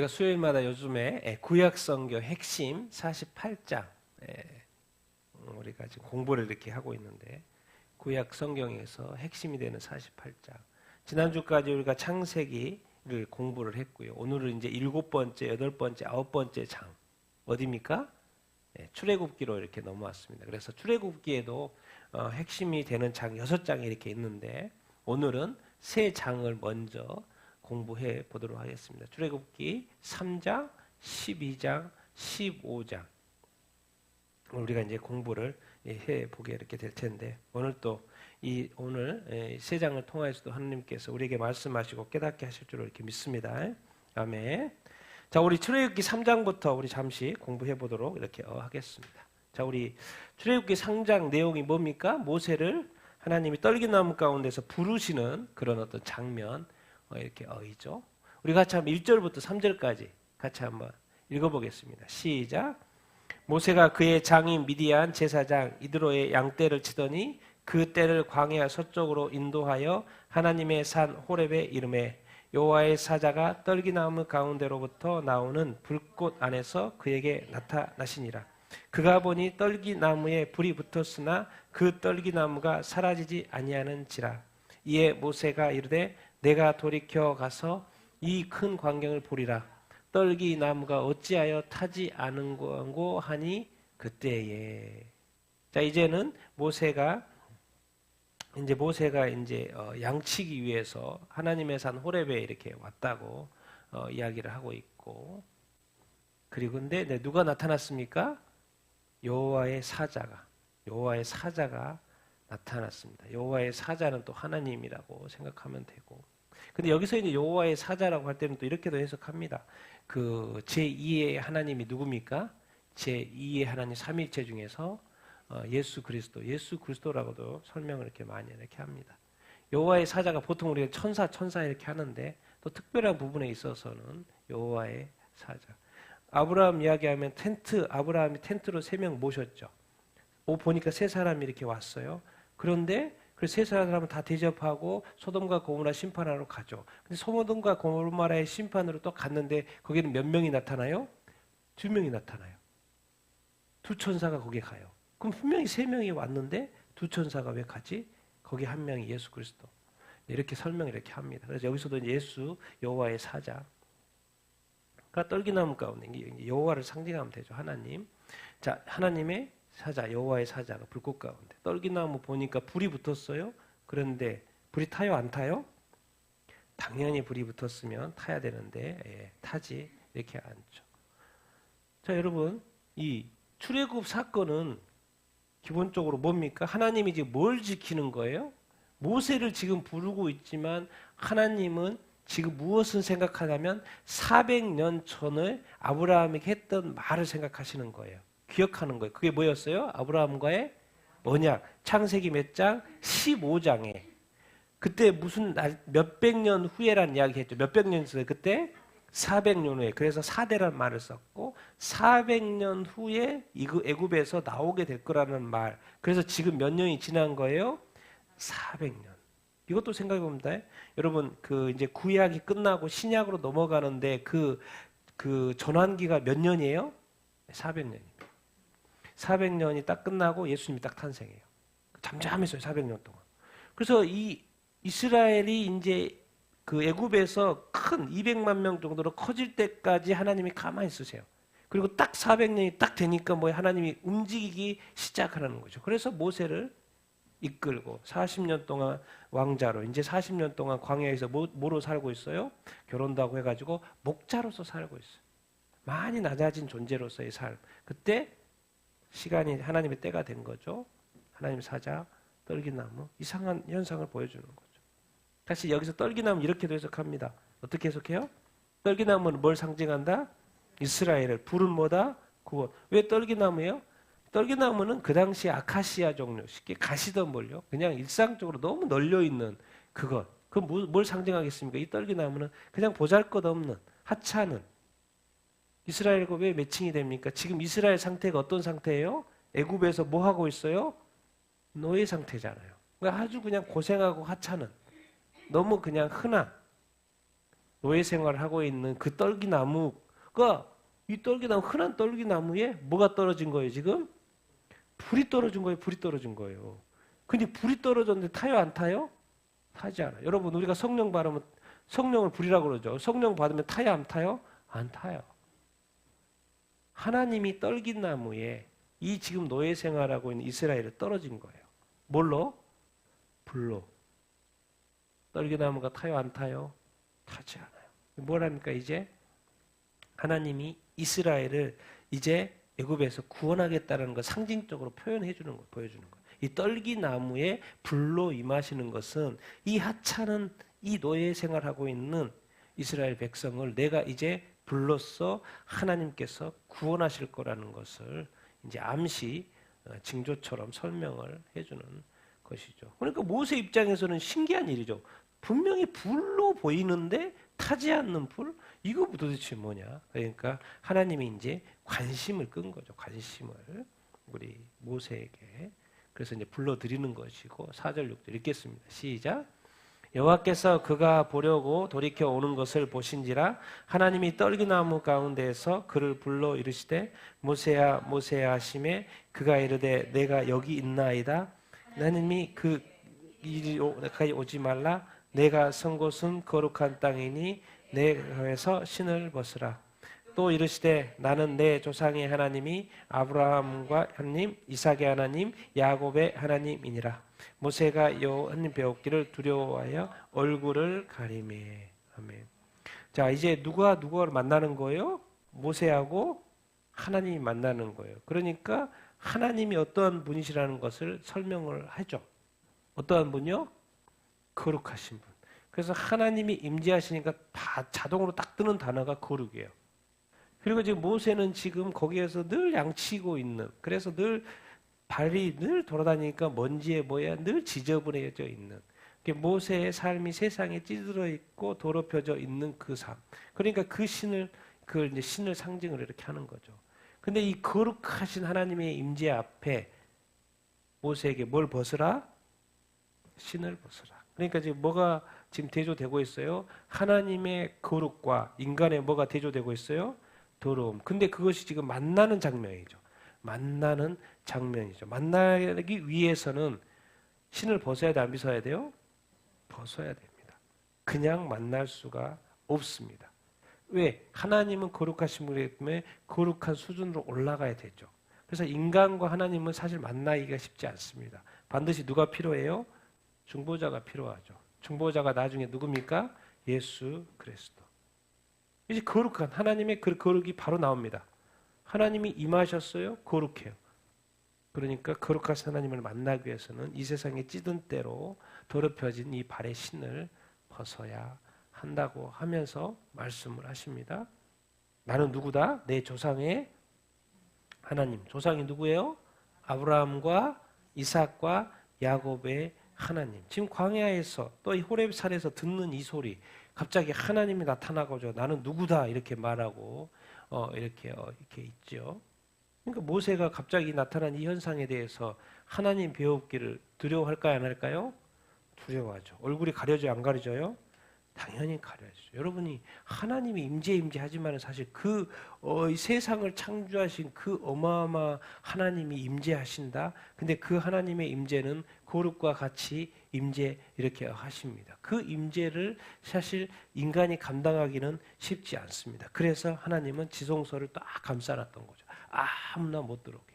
제가 수요일마다 요즘에 구약성경 핵심 48장 우리가 지금 공부를 이렇게 하고 있는데 구약성경에서 핵심이 되는 48장 지난주까지 우리가 창세기를 공부를 했고요. 오늘은 이제 7번째, 8번째, 9번째 장 어디입니까? 출애굽기로 이렇게 넘어왔습니다. 그래서 출애굽기에도 핵심이 되는 장 6장이 이렇게 있는데 오늘은 3장을 먼저 공부해 보도록 하겠습니다. 출애굽기 3장, 12장, 15장 우리가 이제 공부를 해 보게 이렇게 될 텐데 오늘 또 오늘 3장을 통해서도 하나님께서 우리에게 말씀하시고 깨닫게 하실 줄 이렇게 믿습니다. 아멘. 자, 우리 출애굽기 3장부터 우리 잠시 공부해 보도록 이렇게 하겠습니다. 자, 우리 출애굽기 3장 내용이 뭡니까? 모세를 하나님이 떨기나무 가운데서 부르시는 그런 어떤 장면 이렇게 어이죠. 우리 같이 한번 1절부터 3절까지 같이 한번 읽어보겠습니다. 시작. 모세가 그의 장인 미디안 제사장 이드로의 양떼를 치더니 그 떼를 광야 서쪽으로 인도하여 하나님의 산 호렙에 이르매 여호와의 사자가 떨기나무 가운데로부터 나오는 불꽃 안에서 그에게 나타나시니라. 그가 보니 떨기나무에 불이 붙었으나 그 떨기나무가 사라지지 아니하는지라. 이에 모세가 이르되 내가 돌이켜 가서 이 큰 광경을 보리라. 떨기나무가 어찌하여 타지 않은고 하니 그때에. 자, 이제는 모세가 양치기 위해서 하나님의 산 호렙에 이렇게 왔다고 이야기를 하고 있고, 그리고 근데 누가 나타났습니까? 여호와의 사자가 나타났습니다. 여호와의 사자는 또 하나님이라고 생각하면 되고, 근데 여기서 이제 여호와의 사자라고 할 때는 또 이렇게도 해석합니다. 그 제2의 하나님이 누굽니까? 제2의 하나님 삼위일체 중에서 예수 그리스도라고도 설명을 이렇게 많이 이렇게 합니다. 여호와의 사자가 보통 우리가 천사 이렇게 하는데 또 특별한 부분에 있어서는 여호와의 사자. 아브라함 이야기하면 아브라함이 텐트로 3명 모셨죠. 보니까 3사람이 이렇게 왔어요. 그런데 그 3사람은 다 대접하고 소돔과 고모라 심판하러 가죠. 근데 소돔과 고모라의 심판으로 또 갔는데 거기는 몇 명이 나타나요? 2명이 나타나요. 2천사가 거기에 가요. 그럼 분명히 3명이 왔는데 2천사가 왜 가지? 거기 1명이 예수 그리스도. 이렇게 설명을 이렇게 합니다. 그래서 여기서도 예수 여호와의 사자가 떨기나무 가운데 여호와를 상징하면 되죠. 하나님. 자, 하나님의 사자, 여호와의 사자가 불꽃 가운데 떨기나무 보니까 불이 붙었어요. 그런데 불이 타요, 안 타요? 당연히 불이 붙었으면 타야 되는데 타지 이렇게 않죠. 자, 여러분, 이 출애굽 사건은 기본적으로 뭡니까? 하나님이 지금 뭘 지키는 거예요? 모세를 지금 부르고 있지만 하나님은 지금 무엇을 생각하냐면 400년 전에 아브라함에게 했던 말을 생각하시는 거예요. 기억하는 거예요. 그게 뭐였어요? 아브라함과의 언약. 창세기 몇 장? 15장에. 그때 무슨 몇백 년 후에라는 이야기 했죠. 몇백 년 전에 그때 400년 후에. 그래서 4대란 말을 썼고 400년 후에 애굽에서 나오게 될 거라는 말. 그래서 지금 몇 년이 지난 거예요? 400년. 이것도 생각해 봅니다. 여러분, 이제 구약이 끝나고 신약으로 넘어가는데 그 전환기가 몇 년이에요? 400년입니다. 400년이 딱 끝나고 예수님이 딱 탄생해요. 잠잠했어요, 400년 동안. 그래서 이 이스라엘이 이제 그 애굽에서 큰 200만 명 정도로 커질 때까지 하나님이 가만히 있으세요. 그리고 딱 400년이 딱 되니까 하나님이 움직이기 시작하는 거죠. 그래서 모세를 이끌고 40년 동안 왕자로, 이제 40년 동안 광야에서 뭐로 살고 있어요? 결혼도 하고 해가지고 목자로서 살고 있어요. 많이 낮아진 존재로서의 삶. 그때 시간이 하나님의 때가 된 거죠. 하나님 사자, 떨기나무, 이상한 현상을 보여주는 거죠. 다시 여기서 떨기나무 이렇게도 해석합니다. 어떻게 해석해요? 떨기나무는 뭘 상징한다? 이스라엘을. 불은 뭐다? 구원. 왜 떨기나무예요? 떨기나무는 그 당시 아카시아 종류, 쉽게 가시덤불요. 그냥 일상적으로 너무 널려있는 그것. 뭘 상징하겠습니까? 이 떨기나무는 그냥 보잘것없는, 하찮은. 이스라엘과 왜 매칭이 됩니까? 지금 이스라엘 상태가 어떤 상태예요? 애굽에서 뭐 하고 있어요? 노예 상태잖아요. 그러니까 아주 그냥 고생하고 하찮은, 너무 그냥 흔한 노예 생활을 하고 있는 그 떨기나무가 이 떨기나무 흔한 떨기나무에 뭐가 떨어진 거예요 지금? 불이 떨어진 거예요. 불이 떨어진 거예요. 근데 불이 떨어졌는데 타요 안 타요? 타지 않아요. 여러분 우리가 성령 받으면 성령을 불이라고 그러죠. 성령 받으면 타요 안 타요? 안 타요. 하나님이 떨기나무에 이 지금 노예 생활하고 있는 이스라엘을 떨어진 거예요. 뭘로? 불로. 떨기나무가 타요 안 타요? 타지 않아요. 뭐랍니까 이제? 하나님이 이스라엘을 이제 애굽에서 구원하겠다는 걸 상징적으로 표현해 주는 거, 보여주는 거예요. 이 떨기나무에 불로 임하시는 것은 이 하찮은 이 노예 생활하고 있는 이스라엘 백성을 내가 이제 불로써 하나님께서 구원하실 거라는 것을 이제 암시 징조처럼 설명을 해주는 것이죠. 그러니까 모세 입장에서는 신기한 일이죠. 분명히 불로 보이는데 타지 않는 불? 이거 도대체 뭐냐? 그러니까 하나님이 이제 관심을 끈 거죠. 관심을 우리 모세에게. 그래서 이제 불러드리는 것이고 4절 6절 읽겠습니다. 시작. 여호와께서 그가 보려고 돌이켜 오는 것을 보신지라 하나님이 떨기나무 가운데에서 그를 불러 이르시되 모세야 모세야 하시매 그가 이르되 내가 여기 있나이다. 하나님이 그 이리 가까이 오지 말라. 내가 선 곳은 거룩한 땅이니 내에서 신을 벗으라. 또 이르시되 나는 내 조상의 하나님이 아브라함과 하나님, 이삭의 하나님, 야곱의 하나님이니라. 모세가 여호와님 배웠기를 두려워하여 얼굴을 가리매. 아멘. 자, 이제 누가 누구를 만나는 거예요? 모세하고 하나님이 만나는 거예요. 그러니까 하나님이 어떠한 분이시라는 것을 설명을 하죠. 어떠한 분이요? 거룩하신 분. 그래서 하나님이 임재하시니까 다 자동으로 딱 뜨는 단어가 거룩이에요. 그리고 지금 모세는 지금 거기에서 늘 양치고 있는, 그래서 늘 발이 늘 돌아다니니까 먼지에 뭐야 늘 지저분해져 있는, 모세의 삶이 세상에 찌들어 있고 더럽혀져 있는 그 삶. 그러니까 그 신을, 그 이제 신을 상징으로 이렇게 하는 거죠. 근데 이 거룩하신 하나님의 임재 앞에 모세에게 뭘 벗으라? 신을 벗으라. 그러니까 지금 뭐가 지금 대조되고 있어요? 하나님의 거룩과 인간의 뭐가 대조되고 있어요? 더러움. 근데 그것이 지금 만나는 장면이죠. 만나는 장면이죠. 만나기 위해서는 신을 벗어야 돼, 안 벗어야 돼요? 벗어야 됩니다. 그냥 만날 수가 없습니다. 왜? 하나님은 거룩하신 분이기 때문에 거룩한 수준으로 올라가야 되죠. 그래서 인간과 하나님은 사실 만나기가 쉽지 않습니다. 반드시 누가 필요해요? 중보자가 필요하죠. 중보자가 나중에 누굽니까? 예수 그리스도. 이제 거룩한 하나님의 그 거룩이 바로 나옵니다. 하나님이 임하셨어요? 거룩해요. 그러니까 거룩하신 하나님을 만나기 위해서는 이 세상에 찌든 때로 더럽혀진 이 발의 신을 벗어야 한다고 하면서 말씀을 하십니다. 나는 누구다? 내 조상의 하나님. 조상이 누구예요? 아브라함과 이삭과 야곱의 하나님. 지금 광야에서 또 이 호렙산에서 듣는 이 소리, 갑자기 하나님이 나타나고죠. 나는 누구다 이렇게 말하고 이렇게 있죠. 그러니까 모세가 갑자기 나타난 이 현상에 대해서 하나님 배웠기를 두려워할까요, 안 할까요? 두려워하죠. 얼굴이 가려져요, 안 가려져요? 당연히 가려지죠. 여러분이 하나님이 임재하지만 사실 이 세상을 창조하신 그 어마어마 하나님이 임재하신다. 근데 그 하나님의 임재는 거룩과 같이 임재 이렇게 하십니다. 그 임재를 사실 인간이 감당하기는 쉽지 않습니다. 그래서 하나님은 지성소를 딱 감싸놨던 거죠. 아무나 못 들어오게.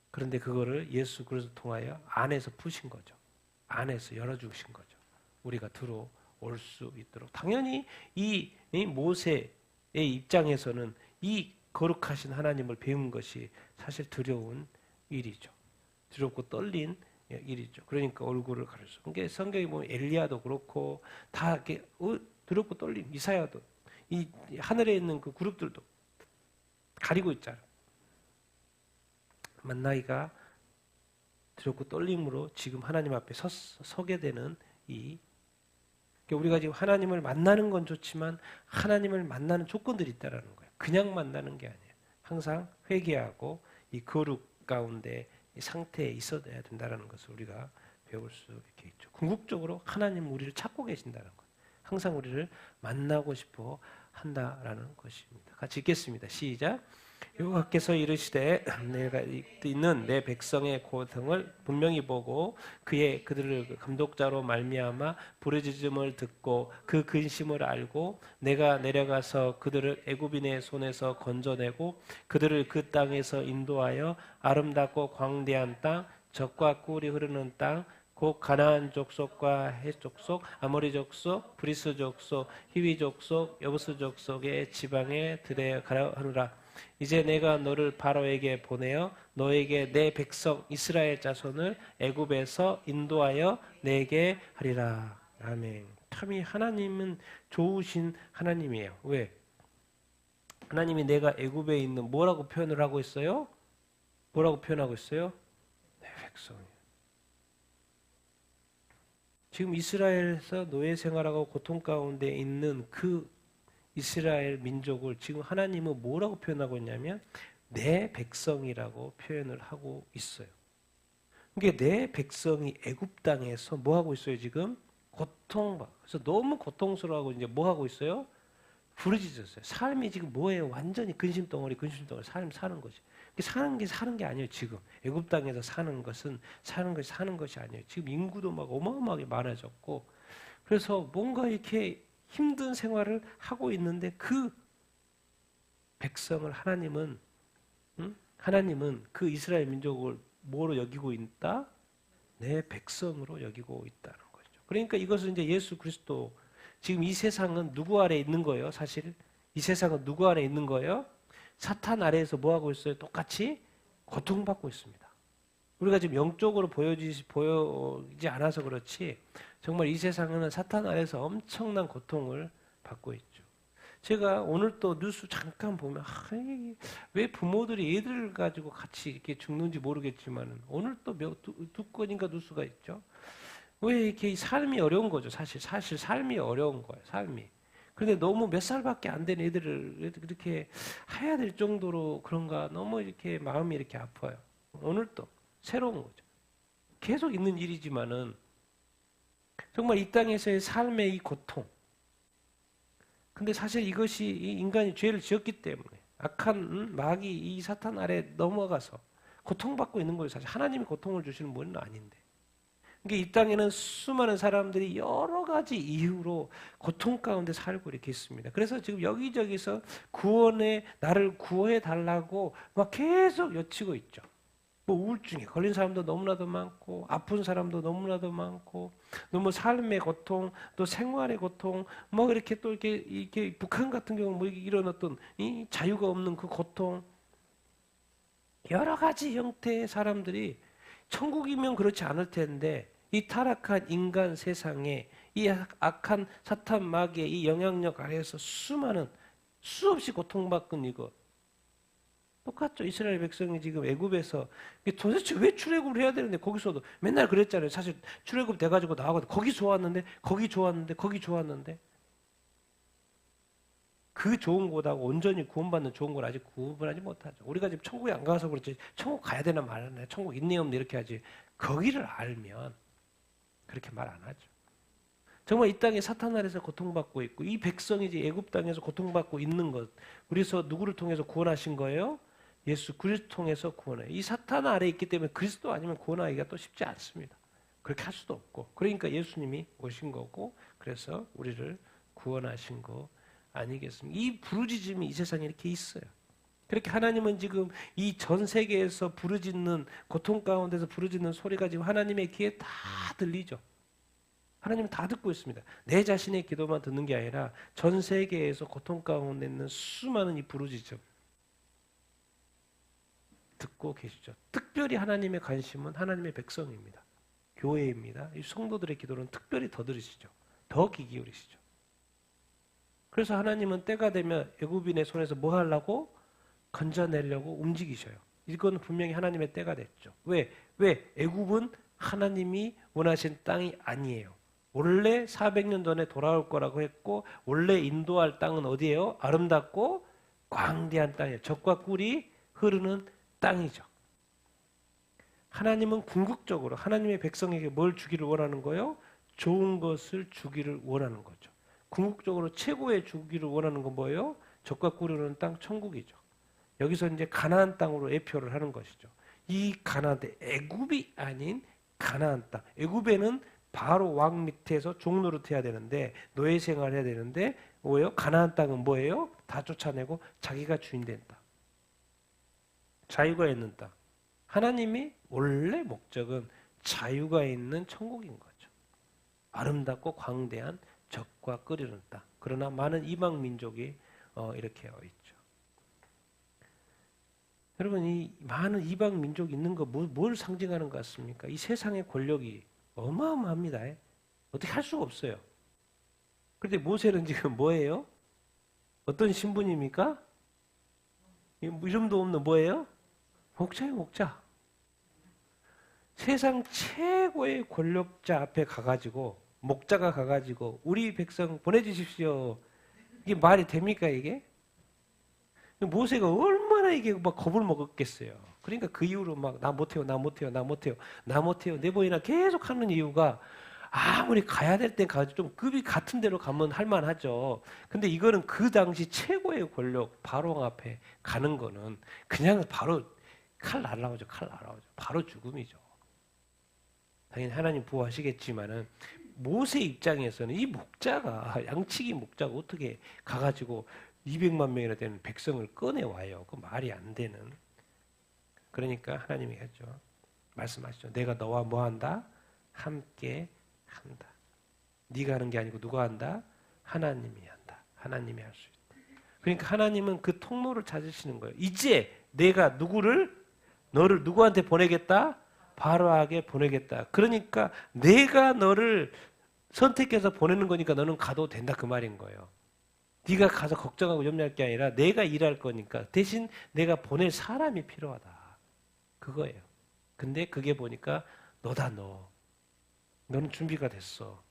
그런데 그거를 예수 그리스도 통하여 안에서 푸신 거죠. 안에서 열어주신 거죠. 우리가 들어올 수 있도록. 당연히 이 모세의 입장에서는 이 거룩하신 하나님을 배운 것이 사실 두려운 일이죠. 두렵고 떨린 일이죠. 그러니까 얼굴을 가렸어. 그러니까 성경에 보면 엘리야도 그렇고 다 이렇게 두렵고 떨림. 이사야도 이 하늘에 있는 그 그룹들도 가리고 있잖아요. 만나기가 두렵고 떨림으로 지금 하나님 앞에 서게 되는 우리가 지금 하나님을 만나는 건 좋지만 하나님을 만나는 조건들이 있다라는 거예요. 그냥 만나는 게 아니에요. 항상 회개하고 이 거룩 가운데 이 상태에 있어야 된다는 것을 우리가 배울 수 있게 있죠. 궁극적으로 하나님 우리를 찾고 계신다는 거예요. 항상 우리를 만나고 싶어 한다라는 것입니다. 같이 읽겠습니다. 시작. 여호와께서 이르시되 내가 있는 내 백성의 고통을 분명히 보고 그들을 감독자로 말미암아 부르짖음을 듣고 그 근심을 알고 내가 내려가서 그들을 애굽인의 손에서 건져내고 그들을 그 땅에서 인도하여 아름답고 광대한 땅 젖과 꿀이 흐르는 땅 곧 가나안 족속과 헷 족속, 아모리 족속, 브리스 족속, 히위 족속, 여부스 족속의 지방에 들어가라 하노라. 이제 내가 너를 바로에게 보내어 너에게 내 백성 이스라엘 자손을 애굽에서 인도하여 내게 하리라. 아멘. 참이 하나님은 좋으신 하나님이에요. 왜? 하나님이 내가 애굽에 있는 뭐라고 표현을 하고 있어요? 뭐라고 표현하고 있어요? 내 백성이에요. 지금 이스라엘에서 노예 생활하고 고통 가운데 있는 그 이스라엘 민족을 지금 하나님은 뭐라고 표현하고 있냐면 내 백성이라고 표현을 하고 있어요. 그게 내 백성이 애굽 땅에서 뭐 하고 있어요? 지금 고통받고 그래서 너무 고통스러워하고 이제 뭐 하고 있어요? 부르짖었어요. 삶이 지금 뭐예요? 완전히 근심덩어리 삶 사는 거지. 사는 게 아니에요. 지금 애굽 땅에서 사는 것이 아니에요. 지금 인구도 막 어마어마하게 많아졌고 그래서 뭔가 이렇게 힘든 생활을 하고 있는데 그 백성을 하나님은 그 이스라엘 민족을 뭐로 여기고 있다? 내 백성으로 여기고 있다는 거죠. 그러니까 이것은 이제 예수 그리스도 지금 이 세상은 누구 아래 있는 거예요? 사실 이 세상은 누구 아래 있는 거예요? 사탄 아래에서 뭐 하고 있어요? 똑같이 고통받고 있습니다. 우리가 지금 영적으로 보여지지 않아서 그렇지 정말 이 세상은 사탄 아래에서 엄청난 고통을 받고 있죠. 제가 오늘 또 뉴스 잠깐 보면 왜 부모들이 애들 가지고 같이 이렇게 죽는지 모르겠지만 오늘 또 두 건인가 뉴스가 있죠. 왜 이렇게 삶이 어려운 거죠. 사실 삶이 어려운 거예요. 삶이. 그런데 너무 몇 살밖에 안 된 애들을 이렇게 해야 될 정도로 그런가 너무 이렇게 마음이 이렇게 아파요. 오늘 또 새로운 거죠. 계속 있는 일이지만은 정말 이 땅에서의 삶의 이 고통. 근데 사실 이것이 이 인간이 죄를 지었기 때문에 악한 마귀 이 사탄 아래 넘어가서 고통받고 있는 거예요. 사실 하나님이 고통을 주시는 분은 아닌데. 그러니까 이 땅에는 수많은 사람들이 여러 가지 이유로 고통 가운데 살고 이렇게 있습니다. 그래서 지금 여기저기서 나를 구원해 달라고 막 계속 여치고 있죠. 뭐 우울증에 걸린 사람도 너무나도 많고 아픈 사람도 너무나도 많고 너무 삶의 고통 또 생활의 고통 뭐 이렇게 또 이렇게 북한 같은 경우 뭐 이런 어떤 이 자유가 없는 그 고통 여러 가지 형태의 사람들이 천국이면 그렇지 않을 텐데 이 타락한 인간 세상에 이 악한 사탄 마귀의 이 영향력 아래에서 수없이 고통받은 이거 똑같죠. 이스라엘 백성이 지금 애굽에서 도대체 왜 출애굽을 해야 되는데 거기서도 맨날 그랬잖아요. 사실 출애굽 돼가지고 나와가지고 거기 좋았는데 그 좋은 곳하고 온전히 구원받는 좋은 걸 아직 구분하지 못하죠. 우리가 지금 천국에 안 가서 그렇지 천국 가야 되나 말하나 천국 있네 없네 이렇게 하지 거기를 알면 그렇게 말 안 하죠. 정말 이 땅에 사탄 아래서 고통받고 있고 이 백성이 이제 애굽 땅에서 고통받고 있는 것 그래서 누구를 통해서 구원하신 거예요? 예수 그리스도 통해서 구원해요. 이 사탄 아래에 있기 때문에 그리스도 아니면 구원하기가 또 쉽지 않습니다. 그렇게 할 수도 없고 그러니까 예수님이 오신 거고 그래서 우리를 구원하신 거 아니겠습니까? 이 부르짖음이 이 세상에 이렇게 있어요. 그렇게 하나님은 지금 이 전 세계에서 부르짖는 고통 가운데서 부르짖는 소리가 지금 하나님의 귀에 다 들리죠. 하나님은 다 듣고 있습니다. 내 자신의 기도만 듣는 게 아니라 전 세계에서 고통 가운데 있는 수많은 이 부르짖음 듣고 계시죠. 특별히 하나님의 관심은 하나님의 백성입니다. 교회입니다. 이 성도들의 기도는 특별히 더 들으시죠. 더 귀 기울이시죠. 그래서 하나님은 때가 되면 애굽인의 손에서 뭐 하려고? 건져내려고 움직이셔요. 이건 분명히 하나님의 때가 됐죠. 왜? 애굽은 하나님이 원하신 땅이 아니에요. 원래 400년 전에 돌아올 거라고 했고 원래 인도할 땅은 어디예요? 아름답고 광대한 땅이에요. 젖과 꿀이 흐르는 땅이죠. 하나님은 궁극적으로 하나님의 백성에게 뭘 주기를 원하는 거예요? 좋은 것을 주기를 원하는 거죠. 궁극적으로 최고의 주기를 원하는 건 뭐예요? 적과 꿀이는 땅 천국이죠. 여기서 이제 가나안 땅으로 예표를 하는 것이죠. 이 가나안 땅, 애굽이 아닌 가나안 땅. 애굽에는 바로 왕 밑에서 종노릇해야 되는데 노예 생활해야 되는데 뭐예요? 가나안 땅은 뭐예요? 다 쫓아내고 자기가 주인 된 땅. 자유가 있는 땅. 하나님이 원래 목적은 자유가 있는 천국인 거죠. 아름답고 광대한 적과 끓이는 땅. 그러나 많은 이방 민족이 이렇게 있죠. 여러분, 이 많은 이방 민족이 있는 거 뭘 상징하는 것 같습니까? 이 세상의 권력이 어마어마합니다. 어떻게 할 수가 없어요. 그런데 모세는 지금 뭐예요? 어떤 신분입니까? 이름도 없는 뭐예요? 목자예요, 목자. 세상 최고의 권력자 앞에 가가지고 목자가 가가지고 우리 백성 보내주십시오. 이게 말이 됩니까 이게? 모세가 얼마나 이게 막 겁을 먹었겠어요. 그러니까 그 이후로 막 나 못해요, 나 못해요, 나 못해요, 나 못해요. 내보이나 계속 하는 이유가 아무리 가야 될 땐 가도 좀 급이 같은 데로 가면 할만하죠. 근데 이거는 그 당시 최고의 권력 바로 앞에 가는 거는 그냥 바로 칼 날라오죠, 칼 날라오죠. 바로 죽음이죠. 당연히 하나님 보호하시겠지만은 모세 입장에서는 이 목자가 양치기 목자가 어떻게 가가지고 200만 명이나 되는 백성을 꺼내와요. 그 말이 안 되는. 그러니까 하나님이 했죠. 말씀하시죠. 내가 너와 뭐 한다? 함께 한다. 네가 하는 게 아니고 누가 한다? 하나님이 한다. 하나님이 할 수 있다. 그러니까 하나님은 그 통로를 찾으시는 거예요. 이제 내가 너를 누구한테 보내겠다? 바로에게 보내겠다. 그러니까 내가 너를 선택해서 보내는 거니까 너는 가도 된다 그 말인 거예요. 네가 가서 걱정하고 염려할 게 아니라 내가 일할 거니까 대신 내가 보낼 사람이 필요하다. 그거예요. 근데 그게 보니까 너다 너. 너는 준비가 됐어.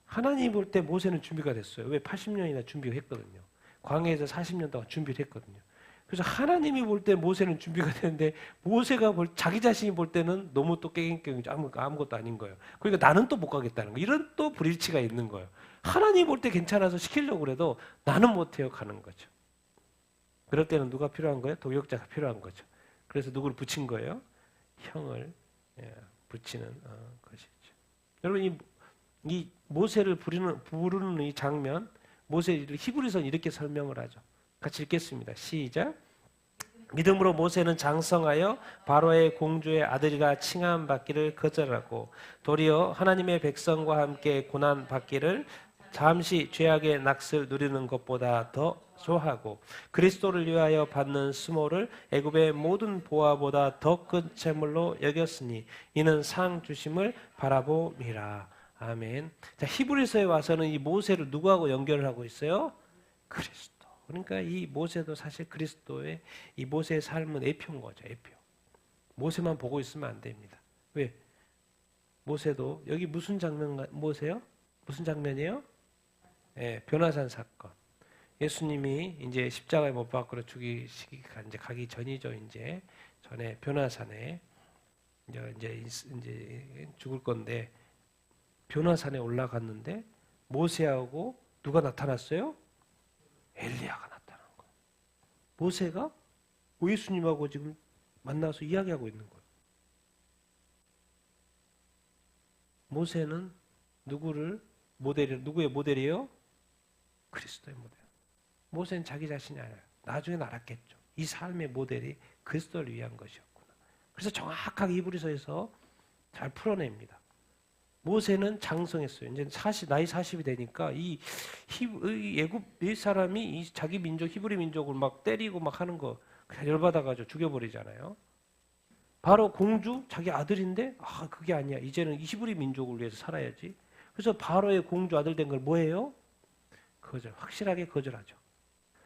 하나님 볼 때 모세는 준비가 됐어요. 왜? 80년이나 준비했거든요. 광야에서 40년 동안 준비를 했거든요. 그래서 하나님이 볼 때 모세는 준비가 되는데 모세가 자기 자신이 볼 때는 너무 또 깨갱깨갱 아무것도 아닌 거예요. 그러니까 나는 또 못 가겠다는 거. 이런 또 불일치가 있는 거예요. 하나님 볼 때 괜찮아서 시키려고 그래도 나는 못해요 가는 거죠. 그럴 때는 누가 필요한 거예요? 동역자가 필요한 거죠. 그래서 누구를 붙인 거예요? 형을 붙이는 것이죠. 여러분 이 모세를 부르는 이 장면 모세를 히브리서는 이렇게 설명을 하죠. 같이 읽겠습니다. 시작. 믿음으로 모세는 장성하여 바로의 공주의 아들이라 칭함받기를 거절하고 도리어 하나님의 백성과 함께 고난받기를 잠시 죄악의 낙을 누리는 것보다 더 좋아하고 그리스도를 위하여 받는 수모를 애굽의 모든 보화보다 더 큰 재물로 여겼으니 이는 상 주심을 바라보미라. 아멘. 자, 히브리서에 와서는 이 모세를 누구하고 연결을 하고 있어요? 그리스도. 그러니까 이 모세도 사실 그리스도의 이 모세의 삶은 애표인 거죠. 애표. 모세만 보고 있으면 안 됩니다. 왜? 모세도 여기 무슨 장면 모세요? 무슨 장면이에요? 예, 변화산 사건. 예수님이 이제 십자가에 못 박으러 죽이시기가 이제 가기 전이죠. 이제 전에 변화산에 이제 죽을 건데 변화산에 올라갔는데 모세하고 누가 나타났어요? 엘리야가 나타난 거예요. 모세가 예수님하고 지금 만나서 이야기하고 있는 거예요. 모세는 누구의 모델이에요? 그리스도의 모델. 모세는 자기 자신이 알아요. 나중에 알았겠죠. 이 삶의 모델이 그리스도를 위한 것이었구나. 그래서 정확하게 히브리서에서 잘 풀어냅니다. 모세는 장성했어요. 이제 나이 40이 되니까 이 애굽 사람이 이 자기 민족 히브리 민족을 막 때리고 막 하는 거 그냥 열받아가지고 죽여버리잖아요. 바로 공주 자기 아들인데 그게 아니야. 이제는 히브리 민족을 위해서 살아야지. 그래서 바로의 공주 아들 된 걸 뭐예요? 확실하게 거절하죠.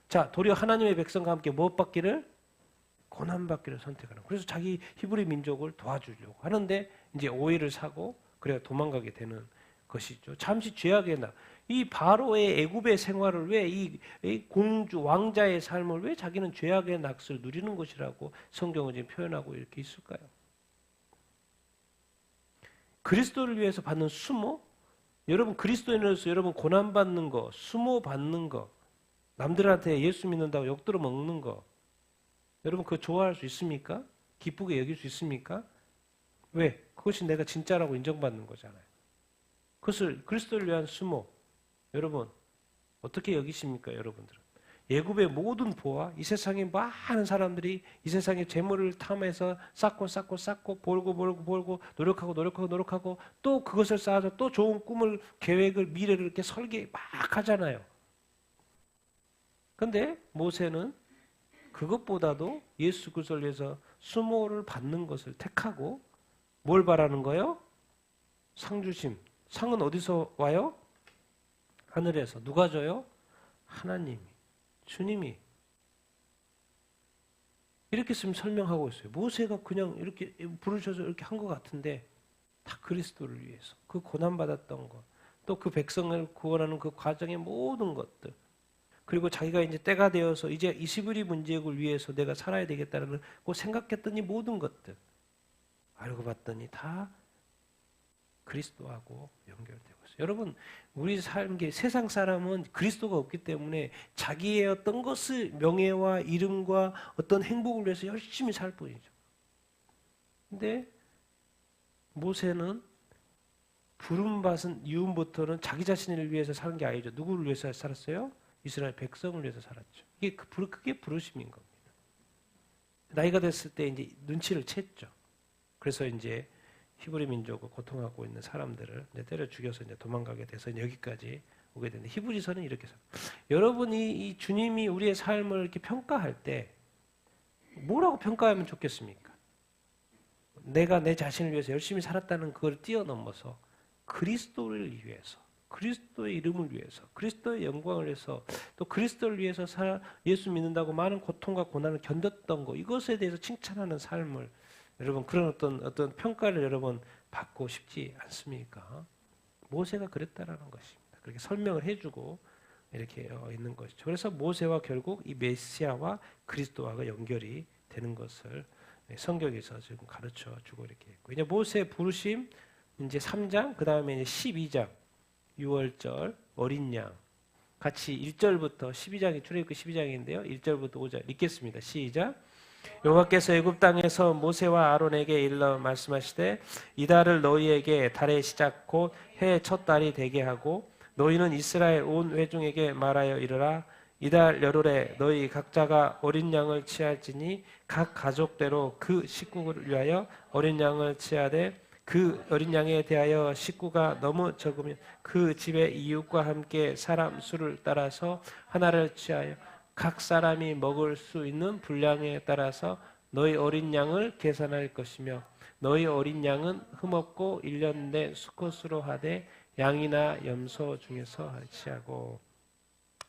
자, 도리어 하나님의 백성과 함께 무엇 받기를? 고난받기를 선택하는. 그래서 자기 히브리 민족을 도와주려고 하는데 이제 오해를 사고 그래야 도망가게 되는 것이죠. 잠시 죄악의 나. 이 바로의 애굽의 생활을 왜 이 공주 왕자의 삶을 왜 자기는 죄악의 낙을 누리는 것이라고 성경은 지금 표현하고 이렇게 있을까요? 그리스도를 위해서 받는 수모, 여러분 그리스도인으로서 여러분 고난받는 거, 수모받는 거, 남들한테 예수 믿는다고 욕들어 먹는 거, 여러분 그거 좋아할 수 있습니까? 기쁘게 여길 수 있습니까? 왜? 그것이 내가 진짜라고 인정받는 거잖아요. 그것을 그리스도를 위한 수모, 여러분 어떻게 여기십니까, 여러분들은? 예굽의 모든 보화, 이 세상에 많은 사람들이 이 세상의 재물을 탐해서 쌓고 벌고 노력하고 또 그것을 쌓아서 또 좋은 꿈을 계획을 미래를 이렇게 설계 막 하잖아요. 근데 모세는 그것보다도 예수 그리스도를 위해서 수모를 받는 것을 택하고 뭘 바라는 거예요? 상 주심. 상은 어디서 와요? 하늘에서. 누가 줘요? 하나님이, 주님이. 이렇게 지금 설명하고 있어요. 모세가 그냥 이렇게 부르셔서 이렇게 한 것 같은데 다 그리스도를 위해서. 그 고난받았던 것, 또 그 백성을 구원하는 그 과정의 모든 것들, 그리고 자기가 이제 때가 되어서 이제 21위 문제를 위해서 내가 살아야 되겠다는 그 생각했던 이 모든 것들 알고 봤더니 다 그리스도하고 연결되고 있어요. 여러분, 우리 삶계 세상 사람은 그리스도가 없기 때문에 자기의 어떤 것을 명예와 이름과 어떤 행복을 위해서 열심히 살 뿐이죠. 근데 모세는 부름받은 이후부터는 자기 자신을 위해서 사는 게 아니죠. 누구를 위해서 살았어요? 이스라엘 백성을 위해서 살았죠. 그게 부르심인 겁니다. 나이가 됐을 때 이제 눈치를 챘죠. 그래서 이제 히브리 민족을 고통하고 있는 사람들을 이제 때려 죽여서 이제 도망가게 돼서 여기까지 오게 되는데, 히브리서는 이렇게 써. 여러분이 이 주님이 우리의 삶을 이렇게 평가할 때 뭐라고 평가하면 좋겠습니까? 내가 내 자신을 위해서 열심히 살았다는 그걸 뛰어넘어서 그리스도를 위해서, 그리스도의 이름을 위해서, 그리스도의 영광을 위해서, 또 그리스도를 위해서 예수 믿는다고 많은 고통과 고난을 견뎠던 거, 이것에 대해서 칭찬하는 삶을, 여러분 그런 어떤 평가를 여러분 받고 싶지 않습니까? 모세가 그랬다라는 것입니다. 그렇게 설명을 해주고 이렇게 있는 것이죠. 그래서 모세와 결국 이 메시아와 그리스도와가 연결이 되는 것을 성경에서 지금 가르쳐 주고 이렇게 했고, 이제 모세 부르심 이제 3장, 그 다음에 이제 12장 6월절 어린 양 같이 1절부터 12장이 출애굽기 12장인데요. 1절부터 5절 읽겠습니다. 시작. 여호와께서 애굽 땅에서 모세와 아론에게 일러 말씀하시되 이달을 너희에게 달의 시작 곧 해의 첫 달이 되게 하고 너희는 이스라엘 온 회중에게 말하여 이르라. 이달 열흘에 너희 각자가 어린 양을 취할지니 각 가족대로 그 식구를 위하여 어린 양을 취하되 그 어린 양에 대하여 식구가 너무 적으면 그 집의 이웃과 함께 사람 수를 따라서 하나를 취하여 각 사람이 먹을 수 있는 분량에 따라서 너희 어린 양을 계산할 것이며 너희 어린 양은 흠없고 1년 내 수컷으로 하되 양이나 염소 중에서 취하고.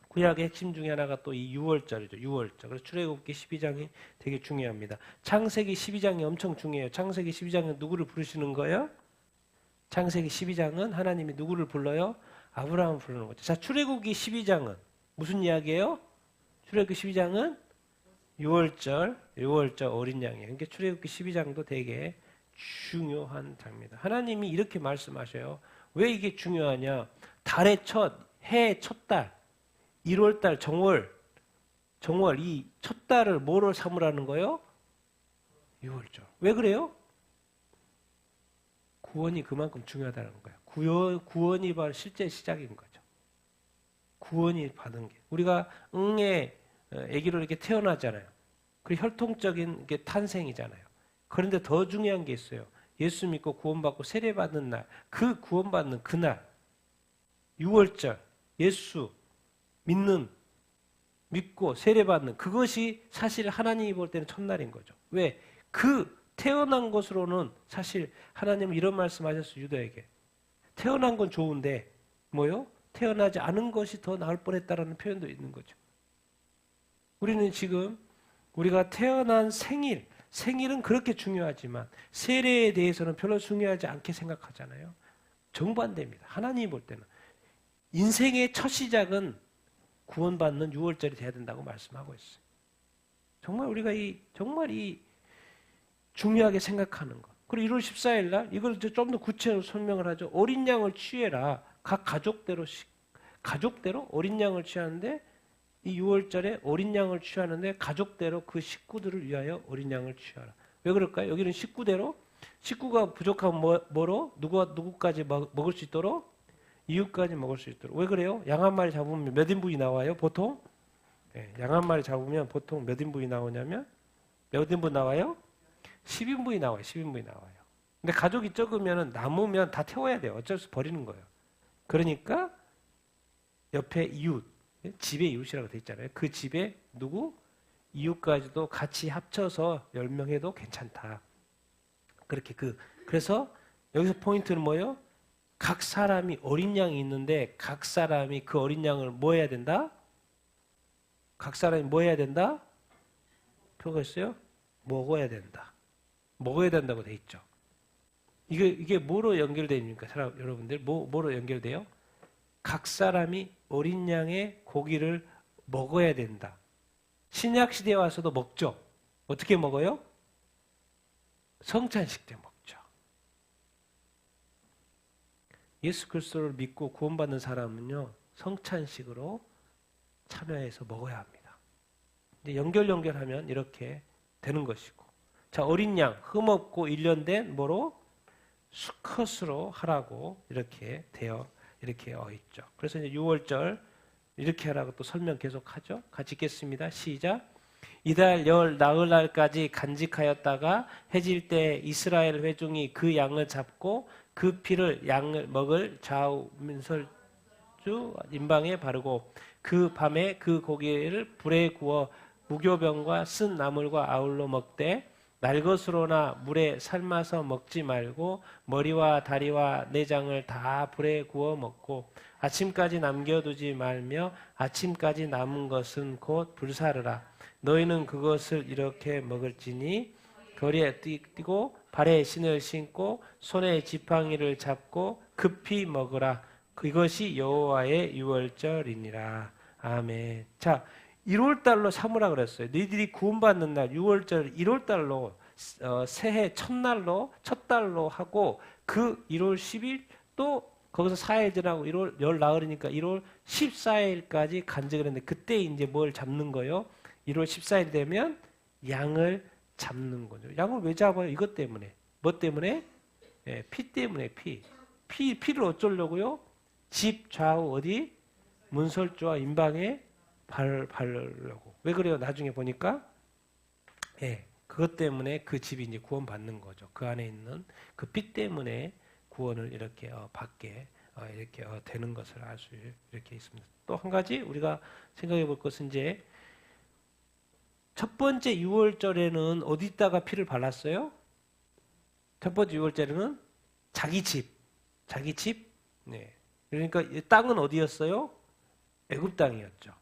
구약의 핵심 중에 하나가 또 이 6월절이죠. 6월절. 그래서 출애굽기 12장이 되게 중요합니다. 창세기 12장이 엄청 중요해요. 창세기 12장은 누구를 부르시는 거예요? 창세기 12장은 하나님이 누구를 불러요? 아브라함을 부르는 거죠. 자, 출애굽기 12장은 무슨 이야기예요? 출애굽기 12장은 6월절 어린 양이에요. 그러니까 출애굽기 12장도 되게 중요한 장입니다. 하나님이 이렇게 말씀하셔요. 왜 이게 중요하냐? 달의 해의 첫 달, 1월달 정월 이 첫 달을 뭐로 삼으라는 거예요? 6월절. 왜 그래요? 구원이 그만큼 중요하다는 거예요. 구원이 바로 실제 시작인 거죠. 구원이 받은 게. 우리가 응애 아기로 이렇게 태어나잖아요. 그 혈통적인 게 탄생이잖아요. 그런데 더 중요한 게 있어요. 예수 믿고 구원받고 세례받는 날, 그 구원받는 그날 6월절 예수 믿고 세례받는 그것이 사실 하나님이 볼 때는 첫날인 거죠. 왜? 그 태어난 것으로는 사실 하나님은 이런 말씀하셨어요. 유다에게. 태어난 건 좋은데 뭐요? 태어나지 않은 것이 더 나을 뻔했다라는 표현도 있는 거죠. 우리는 지금 우리가 태어난 생일은 그렇게 중요하지만 세례에 대해서는 별로 중요하지 않게 생각하잖아요. 정반대입니다. 하나님이 볼 때는 인생의 첫 시작은 구원받는 6월절이 돼야 된다고 말씀하고 있어요. 정말 우리가 정말 중요하게 생각하는 것. 그리고 1월 14일 날 이걸 좀 더 구체적으로 설명을 하죠. 어린 양을 취해라. 각 가족대로 어린 양을 취하는데 이 6월절에 어린 양을 취하는데 가족대로 그 식구들을 위하여 어린 양을 취하라. 왜 그럴까요? 여기는 식구대로 식구가 부족하면 뭐로 누구까지 먹을 수 있도록 이웃까지 먹을 수 있도록. 왜 그래요? 양 한 마리 잡으면 몇 인분이 나와요? 보통 양 한 마리 잡으면 보통 몇 인분이 나오냐면 몇 인분 나와요? 10인분이 나와요. 10인분이 나와요. 근데 가족이 적으면 남으면 다 태워야 돼요. 어쩔 수 버리는 거예요. 그러니까 옆에 이웃, 집의 이웃이라고 돼 있잖아요. 그 집에 누구? 이웃까지도 같이 합쳐서 10명 해도 괜찮다. 그렇게 그래서 여기서 포인트는 뭐예요? 각 사람이 어린 양이 있는데 각 사람이 그 어린 양을 뭐 해야 된다? 각 사람이 뭐 해야 된다? 표가 있어요? 먹어야 된다. 먹어야 된다고 돼 있죠. 이게 뭐로 연결되니까 여러분들 뭐로 연결돼요? 각 사람이 어린 양의 고기를 먹어야 된다. 신약 시대에 와서도 먹죠. 어떻게 먹어요? 성찬식 때 먹죠. 예수 그리스도를 믿고 구원받는 사람은요, 성찬식으로 참여해서 먹어야 합니다. 이제 연결하면 이렇게 되는 것이고. 자, 어린 양, 흠없고 일련된 뭐로? 수컷으로 하라고 이렇게 있죠. 그래서 이제 6월절 이렇게 하라고 또 설명 계속 하죠. 같이 읽겠습니다. 시작. 이달 열 나흘날까지 간직하였다가 해질 때 이스라엘 회중이 그 양을 잡고 그 피를 양을 먹을 좌우 민설주 임방에 바르고 그 밤에 그 고기를 불에 구워 무교병과 쓴 나물과 아울러 먹되 날것으로나 물에 삶아서 먹지 말고 머리와 다리와 내장을 다 불에 구워 먹고 아침까지 남겨두지 말며 아침까지 남은 것은 곧 불사르라. 너희는 그것을 이렇게 먹을지니 거리에 뛰고 발에 신을 신고 손에 지팡이를 잡고 급히 먹으라. 그것이 여호와의 유월절이니라. 아멘. 자, 1월달로 삼으라 그랬어요. 너희들이 구원받는 날 6월절 1월달로 새해 첫날로 첫 달로 하고 그 1월 10일 또 거기서 4일 지나고 1월 열 나흘이니까 1월 14일까지 간직을 했는데 그때 이제 뭘 잡는 거예요? 1월 14일 되면 양을 잡는 거죠. 양을 왜 잡아요? 이것 때문에. 뭐 때문에? 피 때문에 피를 어쩌려고요? 집 좌우 어디? 문설주와 임방에 바르려고. 왜 그래요? 나중에 보니까 그것 때문에 그 집이 이제 구원받는 거죠. 그 안에 있는 그 피 때문에 구원을 이렇게 받게 이렇게 되는 것을 알 수 이렇게 있습니다. 또 한 가지 우리가 생각해 볼 것은 이제 첫 번째 6월절에는 어디다가 피를 발랐어요? 첫 번째 6월절에는 자기 집. 네. 그러니까 이 땅은 어디였어요? 애굽 땅이었죠.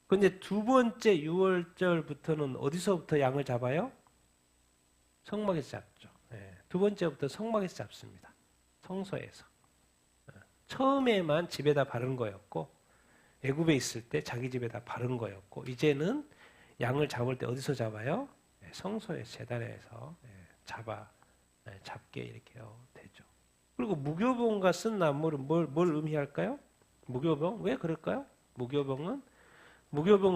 그런데 두 번째 6월절부터는 어디서부터 양을 잡아요? 성막에서 잡죠. 네. 두 번째부터 성막에서 잡습니다. 성소에서. 처음에만 집에다 바른 거였고 애굽에 있을 때 자기 집에다 바른 거였고 이제는 양을 잡을 때 어디서 잡아요? 성소에서 제단에서 잡게 이렇게 되죠. 그리고 무교병과 쓴 나물은 뭘 의미할까요? 무교병 왜 그럴까요? 무교병은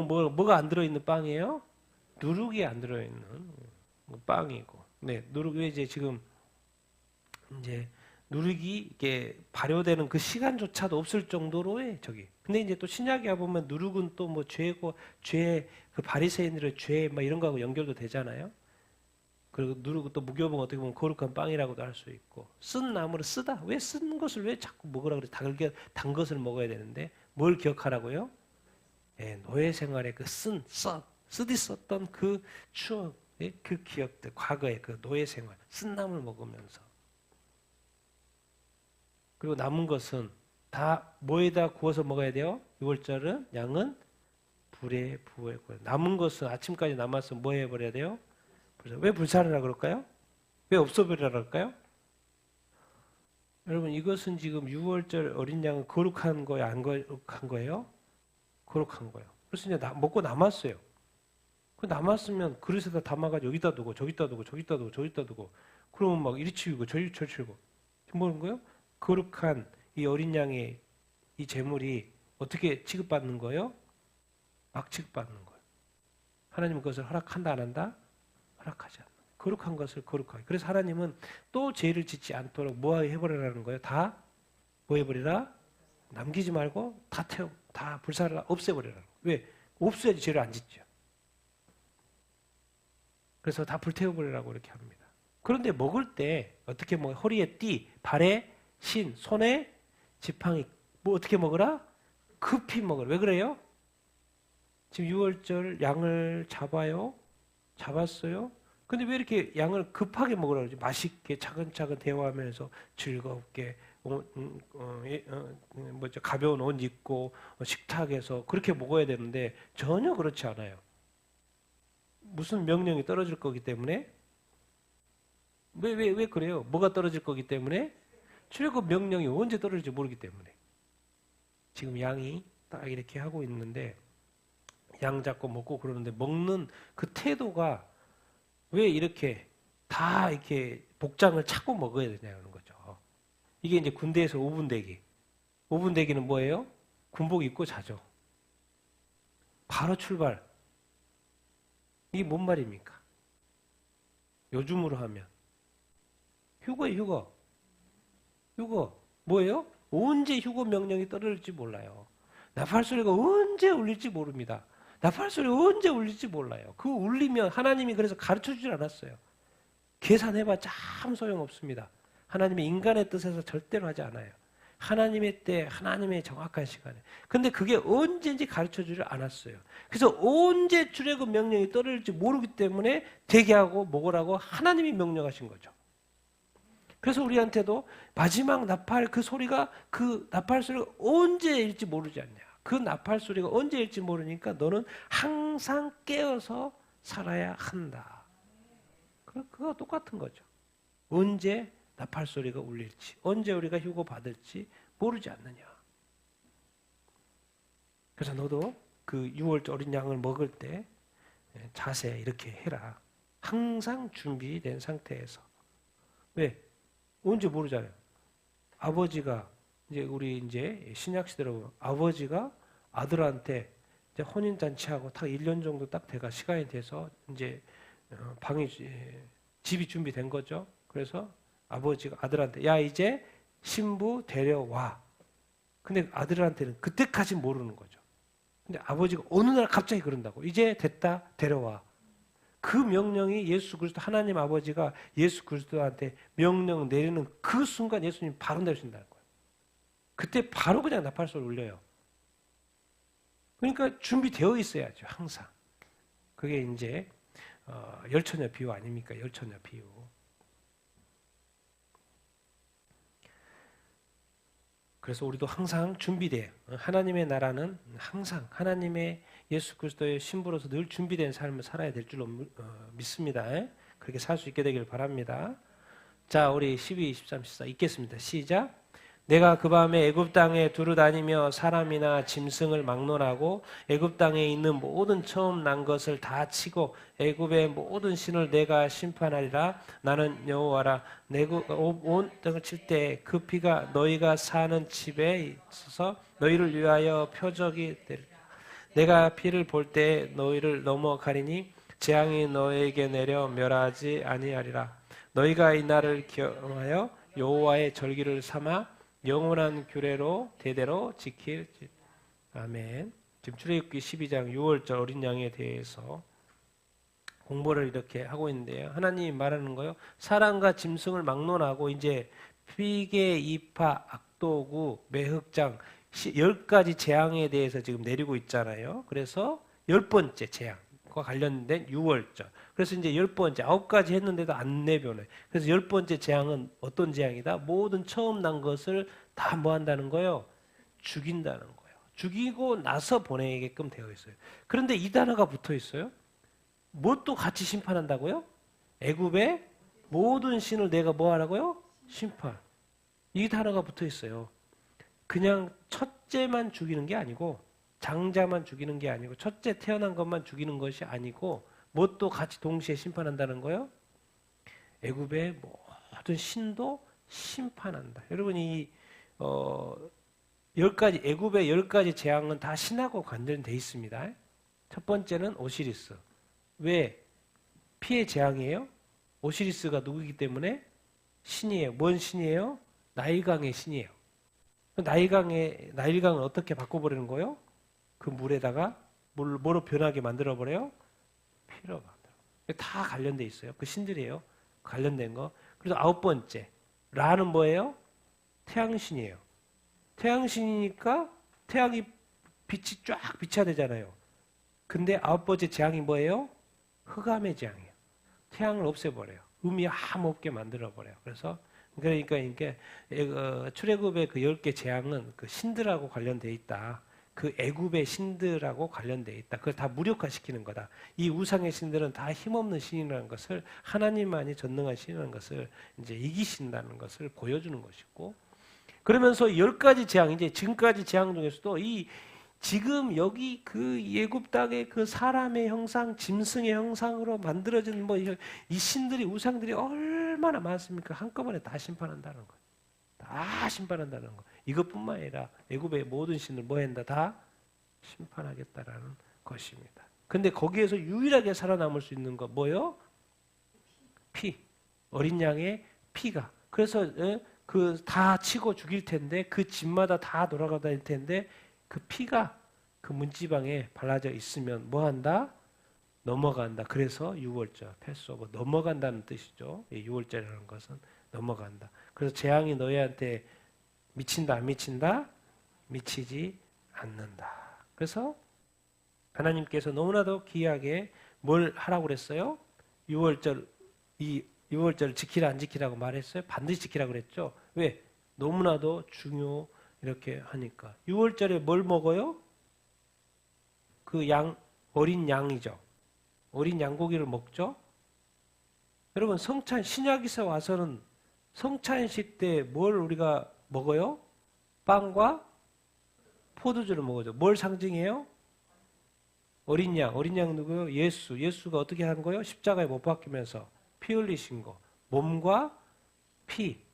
뭐가 안 들어있는 빵이에요? 누룩이 안 들어있는 빵이고, 네, 누룩이 이제 지금 이제 누룩이 이게 발효되는 그 시간조차도 없을 정도로의 저기. 근데 이제 또 신약에 보면 누룩은 또 뭐 죄 그 바리새인들의 죄 막 이런 거하고 연결도 되잖아요. 그리고 누룩은 또 무교병 어떻게 보면 거룩한 빵이라고도 할 수 있고 쓴 나무를 쓰다. 왜 쓴 것을 왜 자꾸 먹으라 그래? 단 것을 먹어야 되는데 뭘 기억하라고요? 노예 생활에 그 쓰디 썼던 그 추억, 그 기억들, 과거의 그 노예 생활, 쓴 나물 먹으면서. 그리고 남은 것은 다 뭐에다 구워서 먹어야 돼요? 6월절은 양은 불에 구워야 돼요. 남은 것은 아침까지 남아서 뭐 해버려야 돼요? 왜 불사르라 그럴까요? 왜 없어버리라 그럴까요? 여러분 이것은 지금 6월절 어린 양은 거룩한 거예요? 안 거룩한 거예요? 거룩한 거예요. 그래서 이제 먹고 남았어요. 그 남았으면 그릇에다 담아가지고 여기다 두고 저기다 두고 그러면 막 이리 치우고 저리 치우고 뭐는 거예요? 거룩한 이 어린 양의 이 제물이 어떻게 취급받는 거예요? 막 취급받는 거예요. 하나님은 그것을 허락한다 안 한다? 허락하지 않는 거예요. 거룩한 것을 거룩하게. 그래서 하나님은 또 죄를 짓지 않도록 뭐 해버리라는 거예요? 다 뭐 해버리라? 남기지 말고 다 불사를 없애버리라는 거예요. 왜? 없어야지 죄를 안 짓죠. 그래서 다 불태워버리라고 이렇게 합니다. 그런데 먹을 때 어떻게 먹어요? 허리에 띠, 발에 신, 손에 지팡이. 뭐 어떻게 먹으라? 급히 먹으라. 왜 그래요? 지금 6월절 양을 잡았어요. 근데 왜 이렇게 양을 급하게 먹으라 그러지? 맛있게 차근차근 대화하면서 즐겁게 가벼운 옷 입고 식탁에서 그렇게 먹어야 되는데 전혀 그렇지 않아요. 무슨 명령이 떨어질 거기 때문에 왜 그래요? 뭐가 떨어질 거기 때문에 출애굽 명령이 언제 떨어질지 모르기 때문에 지금 양이 딱 이렇게 하고 있는데 양 잡고 먹고 그러는데 먹는 그 태도가 왜 이렇게 다 이렇게 복장을 찾고 먹어야 되냐는 거죠. 이게 이제 군대에서 5분 대기. 5분 대기는 뭐예요? 군복 입고 자죠. 바로 출발. 이게 뭔 말입니까? 요즘으로 하면 휴거예요, 휴거. 뭐예요? 언제 휴거 명령이 떨어질지 몰라요. 나팔 소리가 언제 울릴지 모릅니다. 나팔 소리가 언제 울릴지 몰라요. 그 울리면 하나님이 그래서 가르쳐주질 않았어요. 계산해봤자 아무 소용없습니다. 하나님이 인간의 뜻에서 절대로 하지 않아요. 하나님의 때, 하나님의 정확한 시간에. 근데 그게 언제인지 가르쳐주질 않았어요. 그래서 언제 출애굽 명령이 떨어질지 모르기 때문에 대기하고 먹으라고 하나님이 명령하신 거죠. 그래서 우리한테도 마지막 나팔 그 나팔 소리가 언제일지 모르지 않냐. 그 나팔 소리가 언제일지 모르니까 너는 항상 깨어서 살아야 한다. 그거 똑같은 거죠. 언제 나팔 소리가 울릴지, 언제 우리가 휴거 받을지 모르지 않느냐. 그래서 너도 그 6월 어린 양을 먹을 때 자세 이렇게 해라. 항상 준비된 상태에서. 왜? 언제 모르잖아요. 아버지가 우리 신약 시대로 아버지가 아들한테 이제 혼인 잔치하고 딱 1년 정도 딱 돼가 시간이 돼서 이제 집이 준비된 거죠. 그래서 아버지가 아들한테 야 이제 신부 데려와. 근데 아들한테는 그때까지 모르는 거죠. 근데 아버지가 어느 날 갑자기 그런다고. 이제 됐다 데려와. 그 명령이 예수 그리스도 하나님 아버지가 예수 그리스도한테 명령 내리는 그 순간 예수님 바로 내리신다는 거예요. 그때 바로 그냥 나팔 소리 울려요. 그러니까 준비되어 있어야죠. 항상. 그게 이제 열처녀 비유 아닙니까? 열처녀 비유. 그래서 우리도 항상 준비돼요. 하나님의 나라는 항상 하나님의 예수 그리스도의 신부로서 늘 준비된 삶을 살아야 될 줄로 믿습니다. 그렇게 살 수 있게 되길 바랍니다. 자, 우리 12, 23, 14 읽겠습니다. 시작. 내가 그 밤에 애굽 땅에 두루 다니며 사람이나 짐승을 막론하고 애굽 땅에 있는 모든 처음 난 것을 다 치고 애굽의 모든 신을 내가 심판하리라. 나는 여호와라. 내가 온 땅을 칠 때 그 피가 너희가 사는 집에 있어서 너희를 위하여 표적이 되리라. 내가 피를 볼 때 너희를 넘어가리니 재앙이 너희에게 내려 멸하지 아니하리라. 너희가 이 날을 기억하여 여호와의 절기를 삼아 영원한 규례로 대대로 지킬지. 아멘. 지금 출애굽기 12장 6월절 어린 양에 대해서 공부를 이렇게 하고 있는데요. 하나님이 말하는 거요. 사람과 짐승을 막론하고 이제 피계, 이파, 악도구, 매흑장 10가지 재앙에 대해서 지금 내리고 있잖아요. 그래서 10번째 재앙과 관련된 6월절. 그래서 이제 10번째, 9가지 했는데도 안 내변해. 그래서 10번째 재앙은 어떤 재앙이다? 모든 처음 난 것을 다 뭐 한다는 거예요? 죽인다는 거예요. 죽이고 나서 보내게끔 되어 있어요. 그런데 이 단어가 붙어 있어요. 뭣도 같이 심판한다고요? 애굽의 모든 신을 내가 뭐 하라고요? 심판. 이 단어가 붙어 있어요. 그냥 첫째만 죽이는 게 아니고 장자만 죽이는 게 아니고 첫째 태어난 것만 죽이는 것이 아니고 뭣도 같이 동시에 심판한다는 거예요? 애굽의 모든 신도 심판한다. 여러분 이 10가지, 애굽의 10가지 재앙은 다 신하고 관련돼 있습니다. 첫 번째는 오시리스. 왜? 피의 재앙이에요? 오시리스가 누구이기 때문에? 신이에요. 뭔 신이에요? 나일강의 신이에요. 나일강을 어떻게 바꿔버리는 거예요? 그 물에다가 뭐로 변하게 만들어버려요? 피로 만들어. 다 관련돼 있어요. 그 신들이에요. 관련된 거. 그래서 9번째. 라는 뭐예요? 태양신이에요. 태양신이니까 태양이 빛이 쫙 비쳐야 되잖아요. 근데 9번째 재앙이 뭐예요? 흑암의 재앙이에요. 태양을 없애버려요. 의미 아무 없게 만들어버려요. 그러니까 이게 출애굽의 그 10개 재앙은 그 신들하고 관련돼 있다. 그 애굽의 신들하고 관련돼 있다. 그걸 다 무력화시키는 거다. 이 우상의 신들은 다 힘없는 신이라는 것을 하나님만이 전능한 신이라는 것을 이제 이기신다는 것을 보여주는 것이고 그러면서 10가지 재앙 이제 지금까지 재앙 중에서도 지금 여기 그 예굽 땅의 그 사람의 형상, 짐승의 형상으로 만들어진 이 신들이 우상들이 얼마나 많습니까? 한꺼번에 다 심판한다는 거예요. 다 심판한다는 거. 이것뿐만 아니라 애굽의 모든 신을 뭐 한다? 다 심판하겠다라는 것입니다. 근데 거기에서 유일하게 살아남을 수 있는 거 뭐요? 피. 어린 양의 피가. 그래서 그 다 치고 죽일 텐데 그 집마다 다 돌아가다닐 텐데 그 피가 그 문지방에 발라져 있으면 뭐 한다? 넘어간다. 그래서 6월절, 패스오버 넘어간다는 뜻이죠. 6월절이라는 것은 넘어간다. 그래서 재앙이 너희한테 미친다 안 미친다? 미치지 않는다. 그래서 하나님께서 너무나도 귀하게 뭘 하라고 그랬어요? 6월절 이 6월절을 지키라 안 지키라고 말했어요? 반드시 지키라고 그랬죠. 왜? 너무나도 중요 이렇게 하니까. 6월절에 뭘 먹어요? 그 어린 양이죠. 어린 양고기를 먹죠. 여러분 신약에서 와서는 성찬식 때 뭘 우리가 먹어요? 빵과 포도주를 먹어죠. 뭘 상징해요? 어린 양 누구요? 예수가 어떻게 한 거예요? 십자가에 못 박히면서 피 흘리신 거. 몸과 피.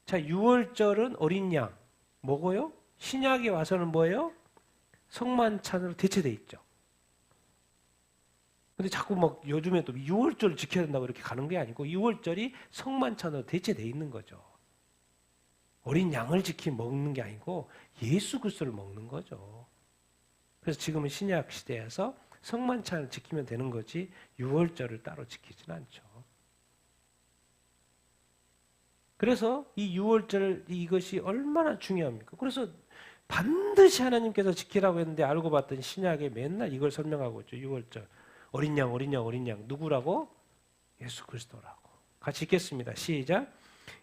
자, 6월절은 어린 양 먹어요? 신약에 와서는 뭐예요? 성만찬으로 대체돼 있죠. 근데 자꾸 요즘에 또 6월절을 지켜야 된다고 이렇게 가는 게 아니고 6월절이 성만찬으로 대체돼 있는 거죠. 어린 양을 먹는 게 아니고 예수 그리스도를 먹는 거죠. 그래서 지금은 신약 시대에서 성만찬을 지키면 되는 거지 6월절을 따로 지키진 않죠. 그래서 이 6월절 이것이 얼마나 중요합니까? 그래서 반드시 하나님께서 지키라고 했는데 알고 봤더니 신약에 맨날 이걸 설명하고 있죠. 6월절. 어린 양 누구라고? 예수 그리스도라고. 같이 읽겠습니다. 시작.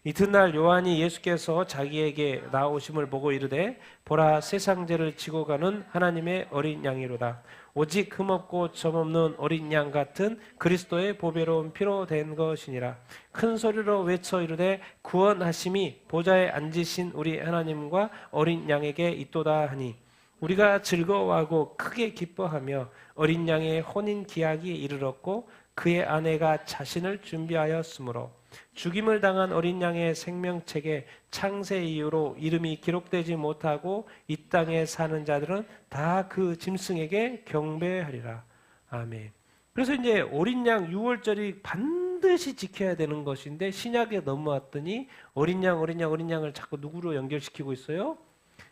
이튿날 요한이 예수께서 자기에게 나오심을 보고 이르되 보라 세상 죄를 지고 가는 하나님의 어린 양이로다. 오직 흠없고 점없는 어린 양 같은 그리스도의 보배로운 피로 된 것이니라. 큰 소리로 외쳐 이르되 구원하심이 보좌에 앉으신 우리 하나님과 어린 양에게 있도다 하니 우리가 즐거워하고 크게 기뻐하며 어린 양의 혼인 기약이 이르렀고 그의 아내가 자신을 준비하였으므로 죽임을 당한 어린 양의 생명책에 창세 이후로 이름이 기록되지 못하고 이 땅에 사는 자들은 다 그 짐승에게 경배하리라. 아멘. 그래서 이제 어린 양 6월절이 반드시 지켜야 되는 것인데 신약에 넘어왔더니 어린 양을 자꾸 누구로 연결시키고 있어요?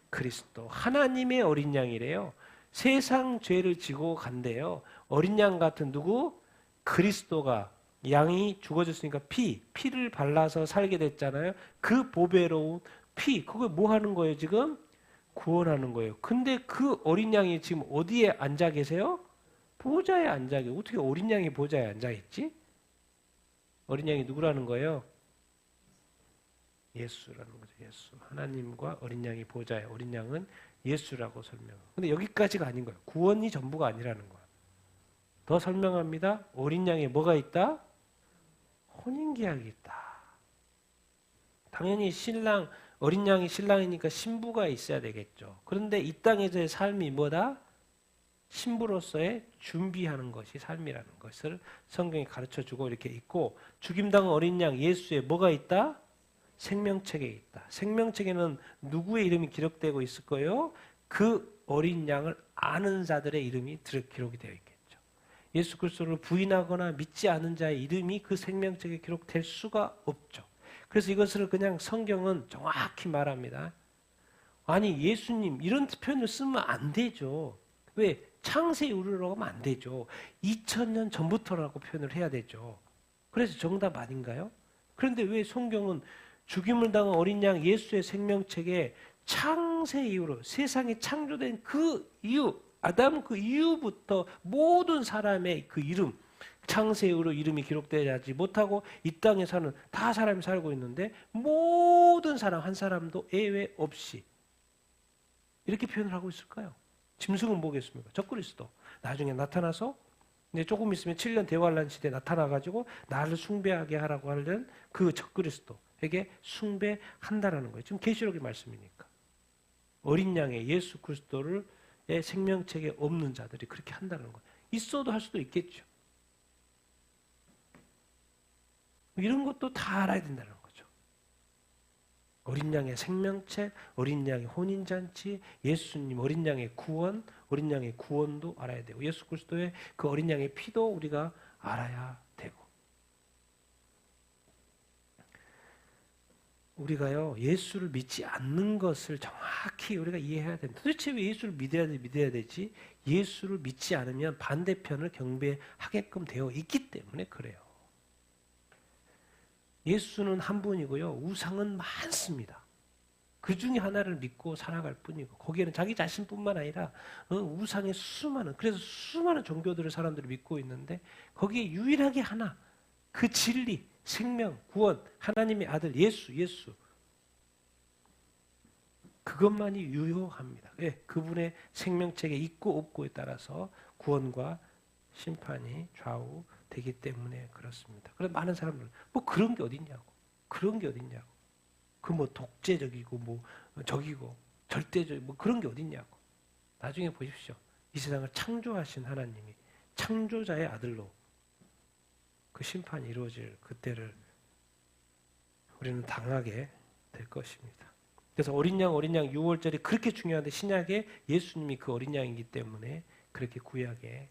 그리스도. 하나님의 어린 양이래요. 세상 죄를 지고 간대요. 어린 양 같은 누구? 그리스도가 양이 죽어졌으니까 피를 발라서 살게 됐잖아요. 그 보배로운 피, 그거 뭐 하는 거예요 지금? 구원하는 거예요. 근데 그 어린 양이 지금 어디에 앉아 계세요? 보좌에 앉아 계세요. 어떻게 어린 양이 보좌에 앉아 있지? 어린 양이 누구라는 거예요? 예수라는 거죠. 예수. 하나님과 어린 양이 보좌에, 어린 양은 예수라고 설명. 근데 여기까지가 아닌 거예요. 구원이 전부가 아니라는 거예요. 더 설명합니다. 어린 양에 뭐가 있다? 혼인계약이 있다. 당연히 어린 양이 신랑이니까 신부가 있어야 되겠죠. 그런데 이 땅에서의 삶이 뭐다? 신부로서의 준비하는 것이 삶이라는 것을 성경이 가르쳐주고 이렇게 있고 죽임당한 어린 양 예수에 뭐가 있다? 생명책에 있다. 생명책에는 누구의 이름이 기록되고 있을 거예요? 그 어린 양을 아는 자들의 이름이 기록이 되어 있겠죠. 예수 그리스도를 부인하거나 믿지 않은 자의 이름이 그 생명책에 기록될 수가 없죠. 그래서 이것을 그냥 성경은 정확히 말합니다. 아니 예수님 이런 표현을 쓰면 안 되죠. 왜? 창세 이후라고 하면 안 되죠. 2000년 전부터라고 표현을 해야 되죠. 그래서 정답 아닌가요? 그런데 왜 성경은 죽임을 당한 어린 양 예수의 생명책에 창세 이후로 세상이 창조된 그 이후 아담 그 이후부터 모든 사람의 그 이름 창세 이후로 이름이 기록되지 못하고 이 땅에 사는 다 사람이 살고 있는데 모든 사람 한 사람도 예외 없이 이렇게 표현을 하고 있을까요? 짐승은 뭐겠습니까? 적그리스도. 나중에 나타나서 이제 조금 있으면 7년 대환란 시대에 나타나가지고 나를 숭배하게 하라고 하는 그 적그리스도에게 숭배한다라는 거예요. 지금 계시록의 말씀이니까. 어린 양의 예수 그리스도를 생명책에 없는 자들이 그렇게 한다는 거예요. 있어도 할 수도 있겠죠. 이런 것도 다 알아야 된다는 거죠. 어린 양의 생명책, 어린 양의 혼인잔치, 예수님 어린 양의 구원, 어린 양의 구원도 알아야 되고 예수 그리스도의 그 어린 양의 피도 우리가 알아야 되고 우리가요 예수를 믿지 않는 것을 정확히 우리가 이해해야 된다. 도대체 왜 예수를 믿어야 되지? 예수를 믿지 않으면 반대편을 경배하게끔 되어 있기 때문에 그래요. 예수는 한 분이고요. 우상은 많습니다. 그 중에 하나를 믿고 살아갈 뿐이고 거기에는 자기 자신뿐만 아니라 우상의 그래서 수많은 종교들을 사람들이 믿고 있는데 거기에 유일하게 하나 그 진리, 생명, 구원, 하나님의 아들 예수 그것만이 유효합니다. 예, 그분의 생명책에 있고 없고에 따라서 구원과 심판이 좌우되기 때문에 그렇습니다. 그래서 많은 사람들은 뭐 그런 게 어딨냐고. 그 뭐 독재적이고 뭐 적이고 절대적이고 뭐 그런 게 어딨냐고. 나중에 보십시오. 이 세상을 창조하신 하나님이 창조자의 아들로 그 심판이 이루어질 그때를 우리는 당하게 될 것입니다. 그래서 어린 양 유월절이 그렇게 중요한데 신약에 예수님이 그 어린 양이기 때문에 그렇게 구약에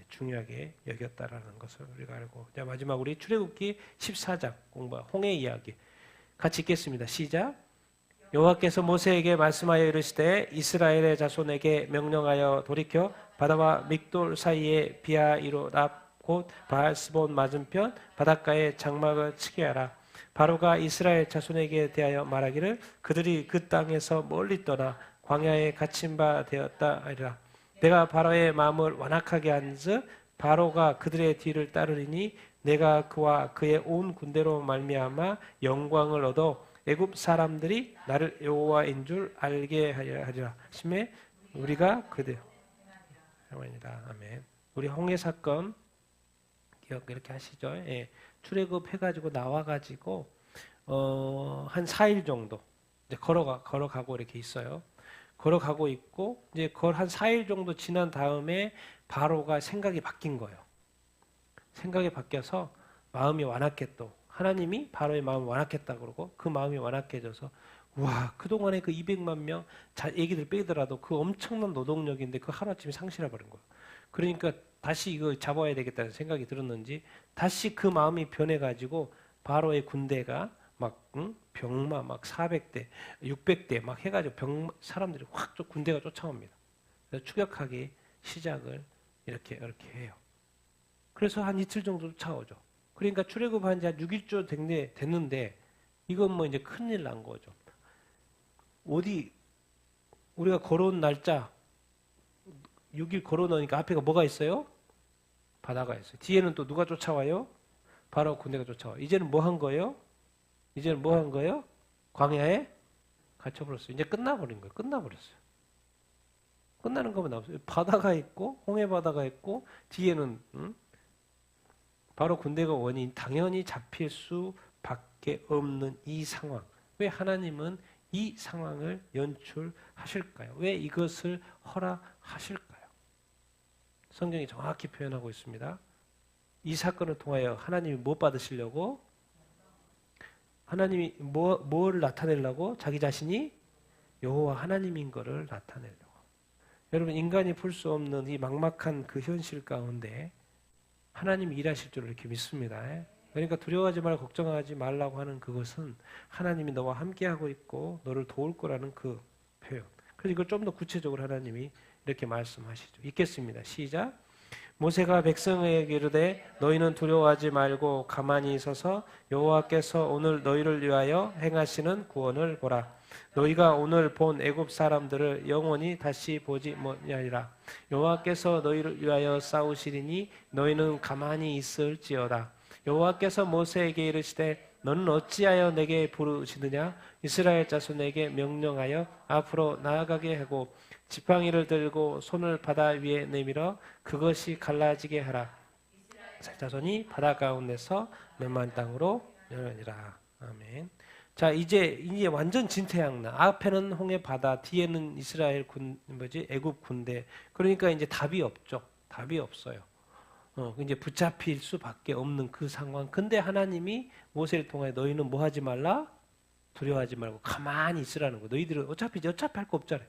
중요하게 여겼다라는 것을 우리가 알고 자 마지막 우리 출애굽기 14장 공부 홍해 이야기 같이 읽겠습니다. 시작. 여호와께서 모세에게 말씀하여 이르시되 이스라엘의 자손에게 명령하여 돌이켜 바다와 믹돌 사이에 비하이로랍 곧 바알스본 맞은편 바닷가에 장막을 치게 하라. 바로가 이스라엘 자손에게 대하여 말하기를 그들이 그 땅에서 멀리 떠나 광야에 갇힌 바 되었다 하리라. 내가 바로의 마음을 완악하게 한즉 바로가 그들의 뒤를 따르리니 내가 그와 그의 온 군대로 말미암아 영광을 얻어 애굽 사람들이 나를 여호와인 줄 알게 하리라. 심해 우리가 그들 아멘. 우리 홍해 사건 기억 이렇게 하시죠. 예. 출애굽 해가지고 나와가지고 한 4일 정도 이제 걸어가고 이렇게 있어요. 걸어가고 있고 이제 한 4일 정도 지난 다음에 바로가 생각이 바뀐 거예요. 생각이 바뀌어서 마음이 완악했다. 하나님이 바로의 마음을 완악했다 그러고 그 마음이 완악해져서 와 그동안에 그 200만 명 애기들 빼더라도 그 엄청난 노동력인데 그 하루아침에 상실해 버린 거예요. 그러니까 다시 이거 잡아야 되겠다는 생각이 들었는지 다시 그 마음이 변해가지고 바로의 군대가 막 병마 막 400대, 600대 막 해가지고 사람들이 확 군대가 쫓아옵니다. 그래서 추격하기 시작을 이렇게 해요. 그래서 한 이틀 정도 쫓아오죠. 그러니까 출애굽한 지 한 6일째 됐는데 이건 뭐 이제 큰일 난 거죠. 어디 우리가 걸어온 날짜 6일 걸어놓으니까 앞에가 뭐가 있어요? 바다가 있어요. 뒤에는 또 누가 쫓아와요? 바로 군대가 쫓아와요. 이제는 뭐 한 거예요? 광야에 갇혀버렸어요. 이제 끝나버린 거예요. 끝나버렸어요. 끝나는 것만 남았어요. 바다가 있고 홍해 바다가 있고 뒤에는 바로 군대가 오니 당연히 잡힐 수밖에 없는 이 상황. 왜 하나님은 이 상황을 연출하실까요? 왜 이것을 허락하실까요? 성경이 정확히 표현하고 있습니다. 이 사건을 통하여 하나님이 못 받으시려고 하나님이 뭘 나타내려고? 자기 자신이 여호와 하나님인 것을 나타내려고. 여러분, 인간이 풀 수 없는 이 막막한 그 현실 가운데 하나님이 일하실 줄 이렇게 믿습니다. 그러니까 두려워하지 말고 걱정하지 말라고 하는 그것은 하나님이 너와 함께하고 있고 너를 도울 거라는 그 표현. 그래서 이걸 좀 더 구체적으로 하나님이 이렇게 말씀하시죠. 읽겠습니다. 시작. 모세가 백성에게 이르되 너희는 두려워하지 말고 가만히 있어서 여호와께서 오늘 너희를 위하여 행하시는 구원을 보라. 너희가 오늘 본 애굽 사람들을 영원히 다시 보지 못하리라. 여호와께서 너희를 위하여 싸우시리니 너희는 가만히 있을지어다. 여호와께서 모세에게 이르시되 너는 어찌하여 내게 부르시느냐? 이스라엘 자손에게 명령하여 앞으로 나아가게 하고 지팡이를 들고 손을 바다 위에 내밀어 그것이 갈라지게 하라. 자손이 바다 가운데서 멸망 땅으로 열리라. 아멘. 자, 이제 완전 진퇴양난. 앞에는 홍해 바다, 뒤에는 이스라엘 애굽 군대. 그러니까 이제 답이 없죠. 답이 없어요. 이제 붙잡힐 수밖에 없는 그 상황. 근데 하나님이 모세를 통해 너희는 뭐 하지 말라? 두려워하지 말고 가만히 있으라는 거. 너희들은 어차피 할 거 없잖아요.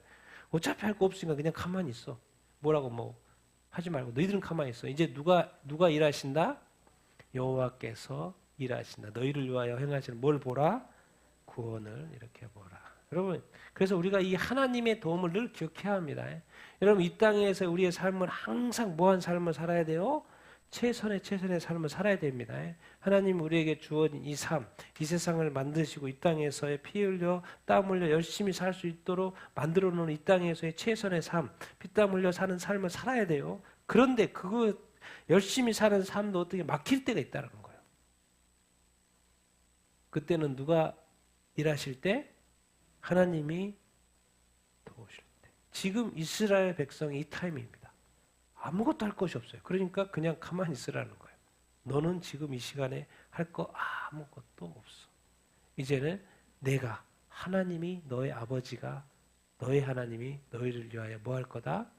어차피 할 거 없으니까 그냥 가만히 있어. 뭐라고 뭐 하지 말고 너희들은 가만히 있어. 이제 누가 일하신다? 여호와께서 일하신다. 너희를 위하여 행하시는 뭘 보라? 구원을 이렇게 보라. 여러분, 그래서 우리가 이 하나님의 도움을 늘 기억해야 합니다. 여러분, 이 땅에서 우리의 삶은 항상 뭐한 삶을 살아야 돼요? 최선의 삶을 살아야 됩니다. 하나님 우리에게 주어진 이 삶, 이 세상을 만드시고 이 땅에서의 피 흘려 땀 흘려 열심히 살 수 있도록 만들어 놓은 이 땅에서의 최선의 삶, 피땀 흘려 사는 삶을 살아야 돼요. 그런데 그거 열심히 사는 삶도 어떻게 막힐 때가 있다는 거예요. 그때는 누가 일하실 때? 하나님이 도우실 때. 지금 이스라엘 백성이 이 타임입니다. 아무것도 할 것이 없어요. 그러니까 그냥 가만히 있으라는 거예요. 너는 지금 이 시간에 할 거 아무것도 없어. 이제는 내가 하나님이 너의 아버지가 너의 하나님이 너희를 위하여 뭐 할 거다?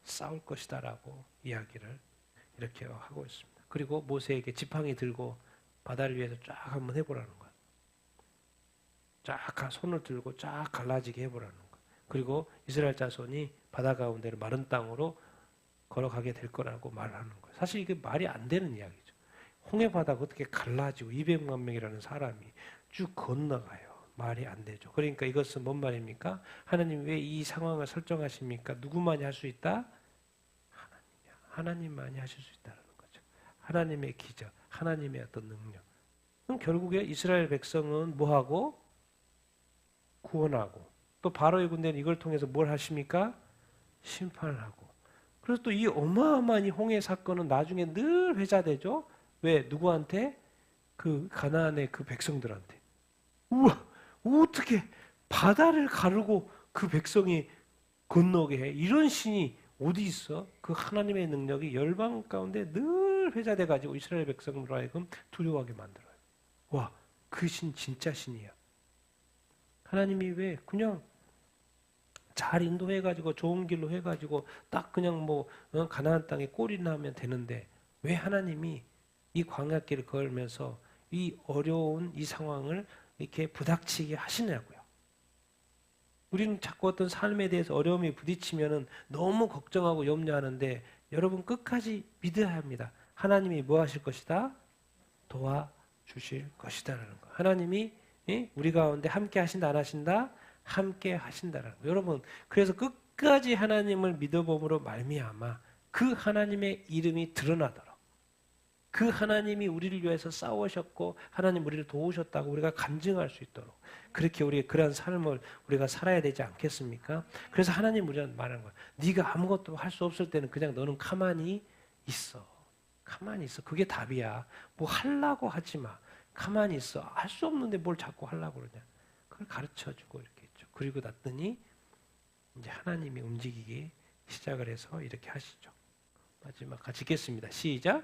싸울 것이다 라고 이야기를 이렇게 하고 있습니다. 그리고 모세에게 지팡이 들고 바다를 위해서 쫙 한번 해보라는 거예요. 쫙 손을 들고 쫙 갈라지게 해보라는 거예요. 그리고 이스라엘 자손이 바다 가운데를 마른 땅으로 걸어가게 될 거라고 말하는 거예요. 사실 이게 말이 안 되는 이야기죠. 홍해 바다가 어떻게 갈라지고 200만 명이라는 사람이 쭉 건너가요. 말이 안 되죠. 그러니까 이것은 뭔 말입니까? 하나님 왜 이 상황을 설정하십니까? 누구만이 할 수 있다? 하나님만이 하실 수 있다는 거죠. 하나님의 기적, 하나님의 어떤 능력. 그럼 결국에 이스라엘 백성은 뭐하고? 구원하고 또 바로의 군대는 이걸 통해서 뭘 하십니까? 심판을 하고. 그래서 또 이 어마어마한 이 홍해 사건은 나중에 늘 회자되죠. 왜? 누구한테? 그 가나안의 그 백성들한테. 우와, 어떻게 바다를 가르고 그 백성이 건너게 해? 이런 신이 어디 있어? 그 하나님의 능력이 열방 가운데 늘 회자돼 가지고 이스라엘 백성으로 하여금 두려워하게 만들어요. 와, 그 신 진짜 신이야. 하나님이 왜 그냥 잘 인도해가지고 좋은 길로 해가지고 딱 그냥 뭐 가나안 땅에 꼴이 나면 되는데 왜 하나님이 이 광야길을 걸으면서 이 어려운 이 상황을 이렇게 부닥치게 하시냐고요. 우리는 자꾸 어떤 삶에 대해서 어려움이 부딪히면은 너무 걱정하고 염려하는데 여러분 끝까지 믿어야 합니다. 하나님이 뭐 하실 것이다? 도와주실 것이다라는 거. 하나님이 우리 가운데 함께 하신다 안 하신다? 함께 하신다라는 거. 여러분 그래서 끝까지 하나님을 믿어봄으로 말미암아 그 하나님의 이름이 드러나도록 그 하나님이 우리를 위해서 싸우셨고 하나님 우리를 도우셨다고 우리가 간증할 수 있도록 그렇게 우리가 그러한 삶을 우리가 살아야 되지 않겠습니까? 그래서 하나님 우리한테 말하는 거야. 네가 아무것도 할 수 없을 때는 그냥 너는 가만히 있어. 가만히 있어. 그게 답이야. 뭐 하려고 하지 마. 가만히 있어. 할 수 없는데 뭘 자꾸 하려고 그러냐. 그걸 가르쳐주고 이렇게 했죠. 그리고 났더니 이제 하나님이 움직이기 시작을 해서 이렇게 하시죠. 마지막 같이 읽겠습니다. 시작.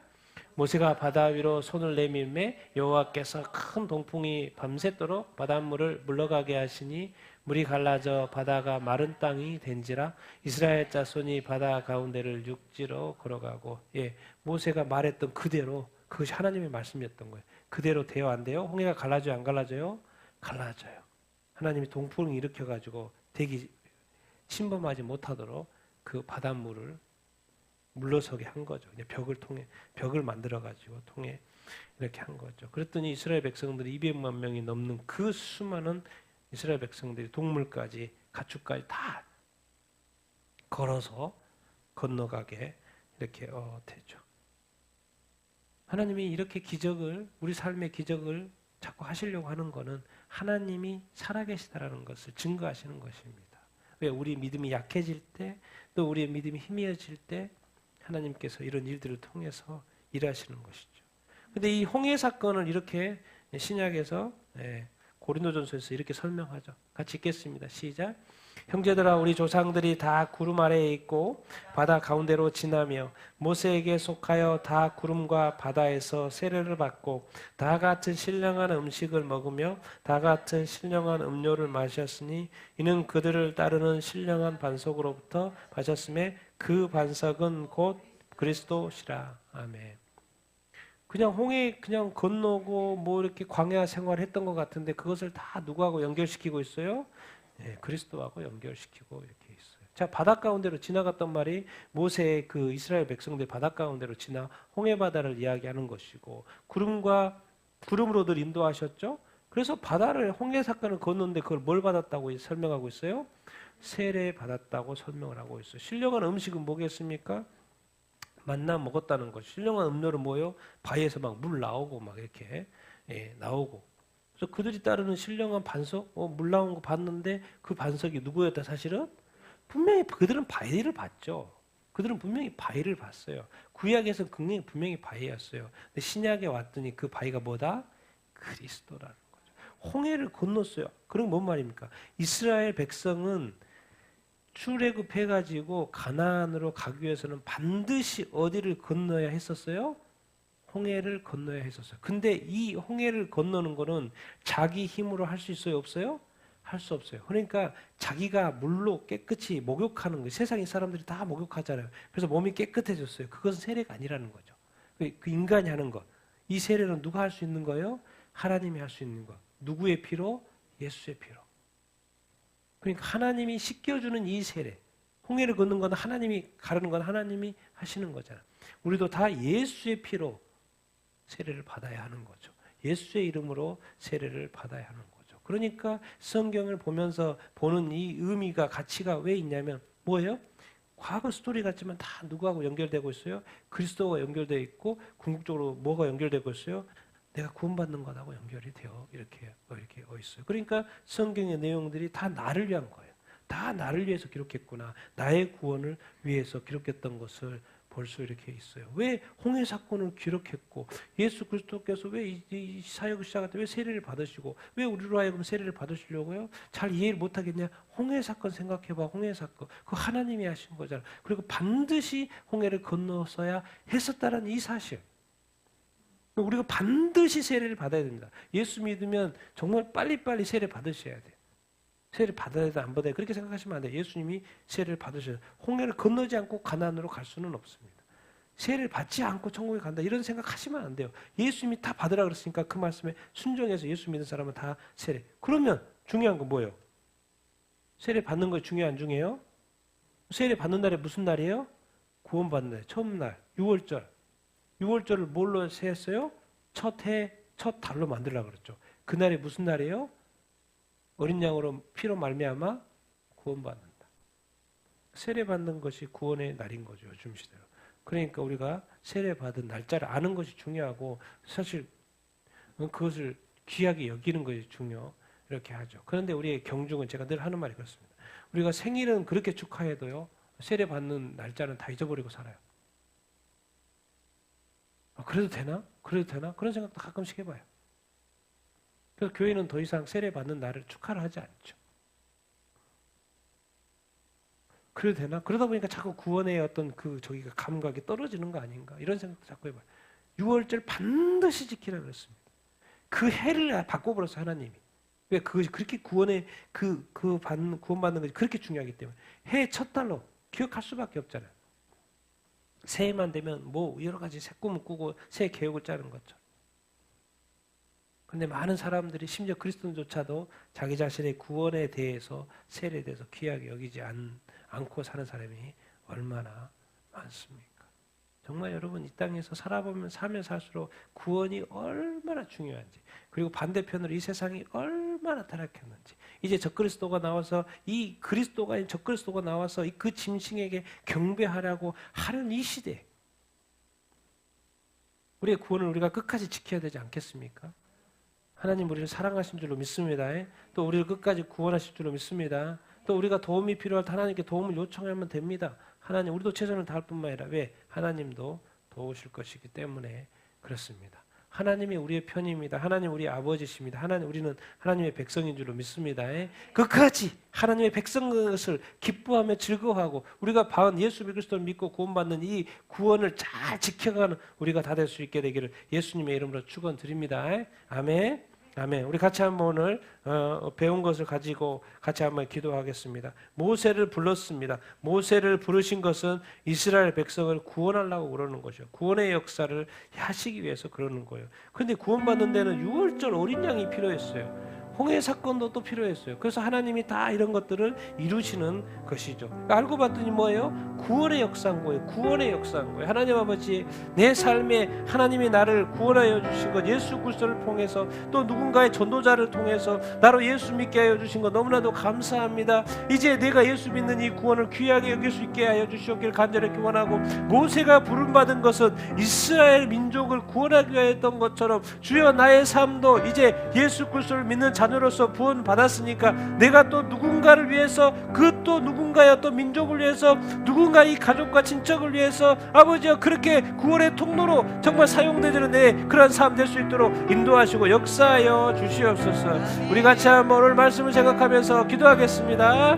모세가 바다 위로 손을 내밀매 여호와께서 큰 동풍이 밤새도록 바닷물을 물러가게 하시니 물이 갈라져 바다가 마른 땅이 된지라 이스라엘 자손이 바다 가운데를 육지로 걸어가고 모세가 말했던 그대로 그것이 하나님의 말씀이었던 거예요. 그대로 돼요, 안 돼요? 홍해가 갈라져요, 안 갈라져요? 갈라져요. 하나님이 동풍을 일으켜가지고 대기 침범하지 못하도록 그 바닷물을 물러서게 한 거죠. 벽을 만들어가지고 통해 이렇게 한 거죠. 그랬더니 이스라엘 백성들이 200만 명이 넘는 그 수많은 이스라엘 백성들이 동물까지 가축까지 다 걸어서 건너가게 이렇게 되죠. 하나님이 이렇게 기적을, 우리 삶의 기적을 자꾸 하시려고 하는 것은 하나님이 살아계시다라는 것을 증거하시는 것입니다. 왜? 우리 믿음이 약해질 때, 또 우리의 믿음이 희미해질 때 하나님께서 이런 일들을 통해서 일하시는 것이죠. 근데 이 홍해 사건을 이렇게 신약에서 고린도전서에서 이렇게 설명하죠. 같이 읽겠습니다. 시작. 형제들아, 우리 조상들이 다 구름 아래에 있고 바다 가운데로 지나며 모세에게 속하여 다 구름과 바다에서 세례를 받고 다 같은 신령한 음식을 먹으며 다 같은 신령한 음료를 마셨으니 이는 그들을 따르는 신령한 반석으로부터 마셨음에 그 반석은 곧 그리스도시라. 아멘. 그냥 홍해 그냥 건너고 뭐 이렇게 광야 생활했던 것 같은데 그것을 다 누구하고 연결시키고 있어요? 네, 그리스도하고 연결시키고 이렇게 있어요. 자, 바다 가운데로 지나갔던 말이 모세의 그 이스라엘 백성들 바다 가운데로 지나 홍해 바다를 이야기하는 것이고 구름으로들 인도하셨죠. 그래서 바다를 홍해 사건을 건너는데 그걸 뭘 받았다고 설명하고 있어요? 세례 받았다고 설명을 하고 있어요. 신령한 음식은 뭐겠습니까? 만나 먹었다는 것. 신령한 음료는 뭐예요? 바위에서 막 물 나오고 막 이렇게 나오고. 그래서 그들이 따르는 신령한 반석, 물 나온 거 봤는데 그 반석이 누구였다 사실은? 분명히 그들은 바위를 봤죠. 그들은 분명히 바위를 봤어요. 구약에서 분명히 바위였어요. 근데 신약에 왔더니 그 바위가 뭐다? 그리스도라는 거죠. 홍해를 건넜어요. 그럼 뭔 말입니까? 이스라엘 백성은 출애굽해가지고 가나안으로 가기 위해서는 반드시 어디를 건너야 했었어요? 홍해를 건너야 했었어요. 근데 이 홍해를 건너는 거는 자기 힘으로 할 수 있어요? 없어요? 할 수 없어요. 그러니까 자기가 물로 깨끗이 목욕하는 거예요. 세상의 사람들이 다 목욕하잖아요. 그래서 몸이 깨끗해졌어요. 그것은 세례가 아니라는 거죠. 그 인간이 하는 것. 이 세례는 누가 할 수 있는 거예요? 하나님이 할 수 있는 것. 누구의 피로? 예수의 피로. 그러니까 하나님이 씻겨주는 이 세례. 홍해를 걷는 건 하나님이 가르는 건 하나님이 하시는 거잖아. 우리도 다 예수의 피로 세례를 받아야 하는 거죠. 예수의 이름으로 세례를 받아야 하는 거죠. 그러니까 성경을 보면서 보는 이 의미가 가치가 왜 있냐면 뭐예요? 과거 스토리 같지만 다 누구하고 연결되고 있어요? 그리스도와 연결되어 있고 궁극적으로 뭐가 연결되고 있어요? 내가 구원받는 것하고 연결이 되어 이렇게 있어요. 그러니까 성경의 내용들이 다 나를 위한 거예요. 다 나를 위해서 기록했구나. 나의 구원을 위해서 기록했던 것을 볼 수 이렇게 있어요. 왜 홍해 사건을 기록했고 예수 그리스도께서 왜 이 사역을 시작할 때 왜 세례를 받으시고 왜 우리로 하여금 세례를 받으시려고요? 잘 이해를 못하겠냐? 홍해 사건 생각해봐. 홍해 사건. 그거 하나님이 하신 거잖아. 그리고 반드시 홍해를 건너서야 했었다는 이 사실. 우리가 반드시 세례를 받아야 됩니다. 예수 믿으면 정말 빨리빨리 세례 받으셔야 돼요. 세례를 받아야 돼, 안 받아야 돼. 그렇게 생각하시면 안 돼요. 예수님이 세례를 받으셔야 돼요. 홍해를 건너지 않고 가나안으로 갈 수는 없습니다. 세례를 받지 않고 천국에 간다. 이런 생각하시면 안 돼요. 예수님이 다 받으라 그랬으니까 그 말씀에 순종해서 예수 믿는 사람은 다 세례. 그러면 중요한 건 뭐예요? 세례 받는 거 중요 안 중요해요? 세례 받는 날이 무슨 날이에요? 구원받는 날, 처음 날, 6월절. 6월절을 뭘로 세웠어요? 첫 달로 만들려고 그랬죠. 그날이 무슨 날이에요? 어린 양으로 피로 말미암아 구원받는다. 세례 받는 것이 구원의 날인 거죠. 요즘 시대로. 그러니까 우리가 세례 받은 날짜를 아는 것이 중요하고 사실 그것을 귀하게 여기는 것이 이렇게 하죠. 그런데 우리의 경중은 제가 늘 하는 말이 그렇습니다. 우리가 생일은 그렇게 축하해도요. 세례 받는 날짜는 다 잊어버리고 살아요. 그래도 되나? 그런 생각도 가끔씩 해봐요. 그래서 교회는 더 이상 세례 받는 날을 축하를 하지 않죠. 그래도 되나? 그러다 보니까 자꾸 구원의 어떤 저기가 감각이 떨어지는 거 아닌가? 이런 생각도 자꾸 해봐요. 6월절 반드시 지키라 그랬습니다. 그 해를 바꿔버렸어, 하나님이. 왜? 그렇게 구원의 구원받는 것이 그렇게 중요하기 때문에. 해 첫 달로 기억할 수밖에 없잖아요. 새해만 되면 뭐 여러 가지 새 꿈을 꾸고 새 계획을 짜는 거죠. 그런데 많은 사람들이 심지어 그리스도인조차도 자기 자신의 구원에 대해서 세례에 대해서 귀하게 여기지 않고 사는 사람이 얼마나 많습니까? 정말 여러분 이 땅에서 살아보면 살면 살수록 구원이 얼마나 중요한지, 그리고 반대편으로 이 세상이 얼마나 타락했는지, 이제 적그리스도가 나와서 이 그리스도가 아닌 적그리스도가 나와서 그 짐승에게 경배하라고 하는 이 시대, 우리의 구원을 우리가 끝까지 지켜야 되지 않겠습니까? 하나님 우리를 사랑하신 줄로 믿습니다. 또 우리를 끝까지 구원하실 줄로 믿습니다. 또 우리가 도움이 필요할 때 하나님께 도움을 요청하면 됩니다. 하나님, 우리도 최선을 다할 뿐만 아니라 왜? 하나님도 도우실 것이기 때문에 그렇습니다. 하나님이 우리의 편입니다. 하나님 우리의 아버지십니다. 우리는 하나님의 백성인 줄로 믿습니다. 끝까지 하나님의 백성인 것을 기뻐하며 즐거워하고 우리가 받은 예수 그리스도를 믿고 구원받는 이 구원을 잘 지켜가는 우리가 다 될 수 있게 되기를 예수님의 이름으로 축원드립니다. 아멘. 아멘. 우리 같이 한번 오늘 배운 것을 가지고 같이 한번 기도하겠습니다. 모세를 불렀습니다. 모세를 부르신 것은 이스라엘 백성을 구원하려고 그러는 것이요. 구원의 역사를 하시기 위해서 그러는 거예요. 그런데 구원받는 데는 유월절 어린 양이 필요했어요. 홍해 사건도 또 필요했어요. 그래서 하나님이 다 이런 것들을 이루시는 것이죠. 알고 봤더니 뭐예요? 구원의 역사인 거예요. 구원의 역사인 거예요. 하나님 아버지, 내 삶에 하나님이 나를 구원하여 주신 것, 예수 그리스도를 통해서 또 누군가의 전도자를 통해서 나로 예수 믿게 하여 주신 것 너무나도 감사합니다. 이제 내가 예수 믿는 이 구원을 귀하게 여길 수 있게 하여 주시옵길 간절히 기원하고, 모세가 부름받은 것은 이스라엘 민족을 구원하기 위하여 했던 것처럼 주여 나의 삶도 이제 예수 그리스도를 믿는 자녀로서 구원 받았으니까 내가 또 누군가를 위해서, 그 또 누군가여 또 민족을 위해서, 누군가 이 가족과 친척을 위해서 아버지여 그렇게 구원의 통로로 정말 사용되는 내 그런 삶 될 수 있도록 인도하시고 역사하여 주시옵소서. 우리 같이 한번 오늘 말씀을 생각하면서 기도하겠습니다.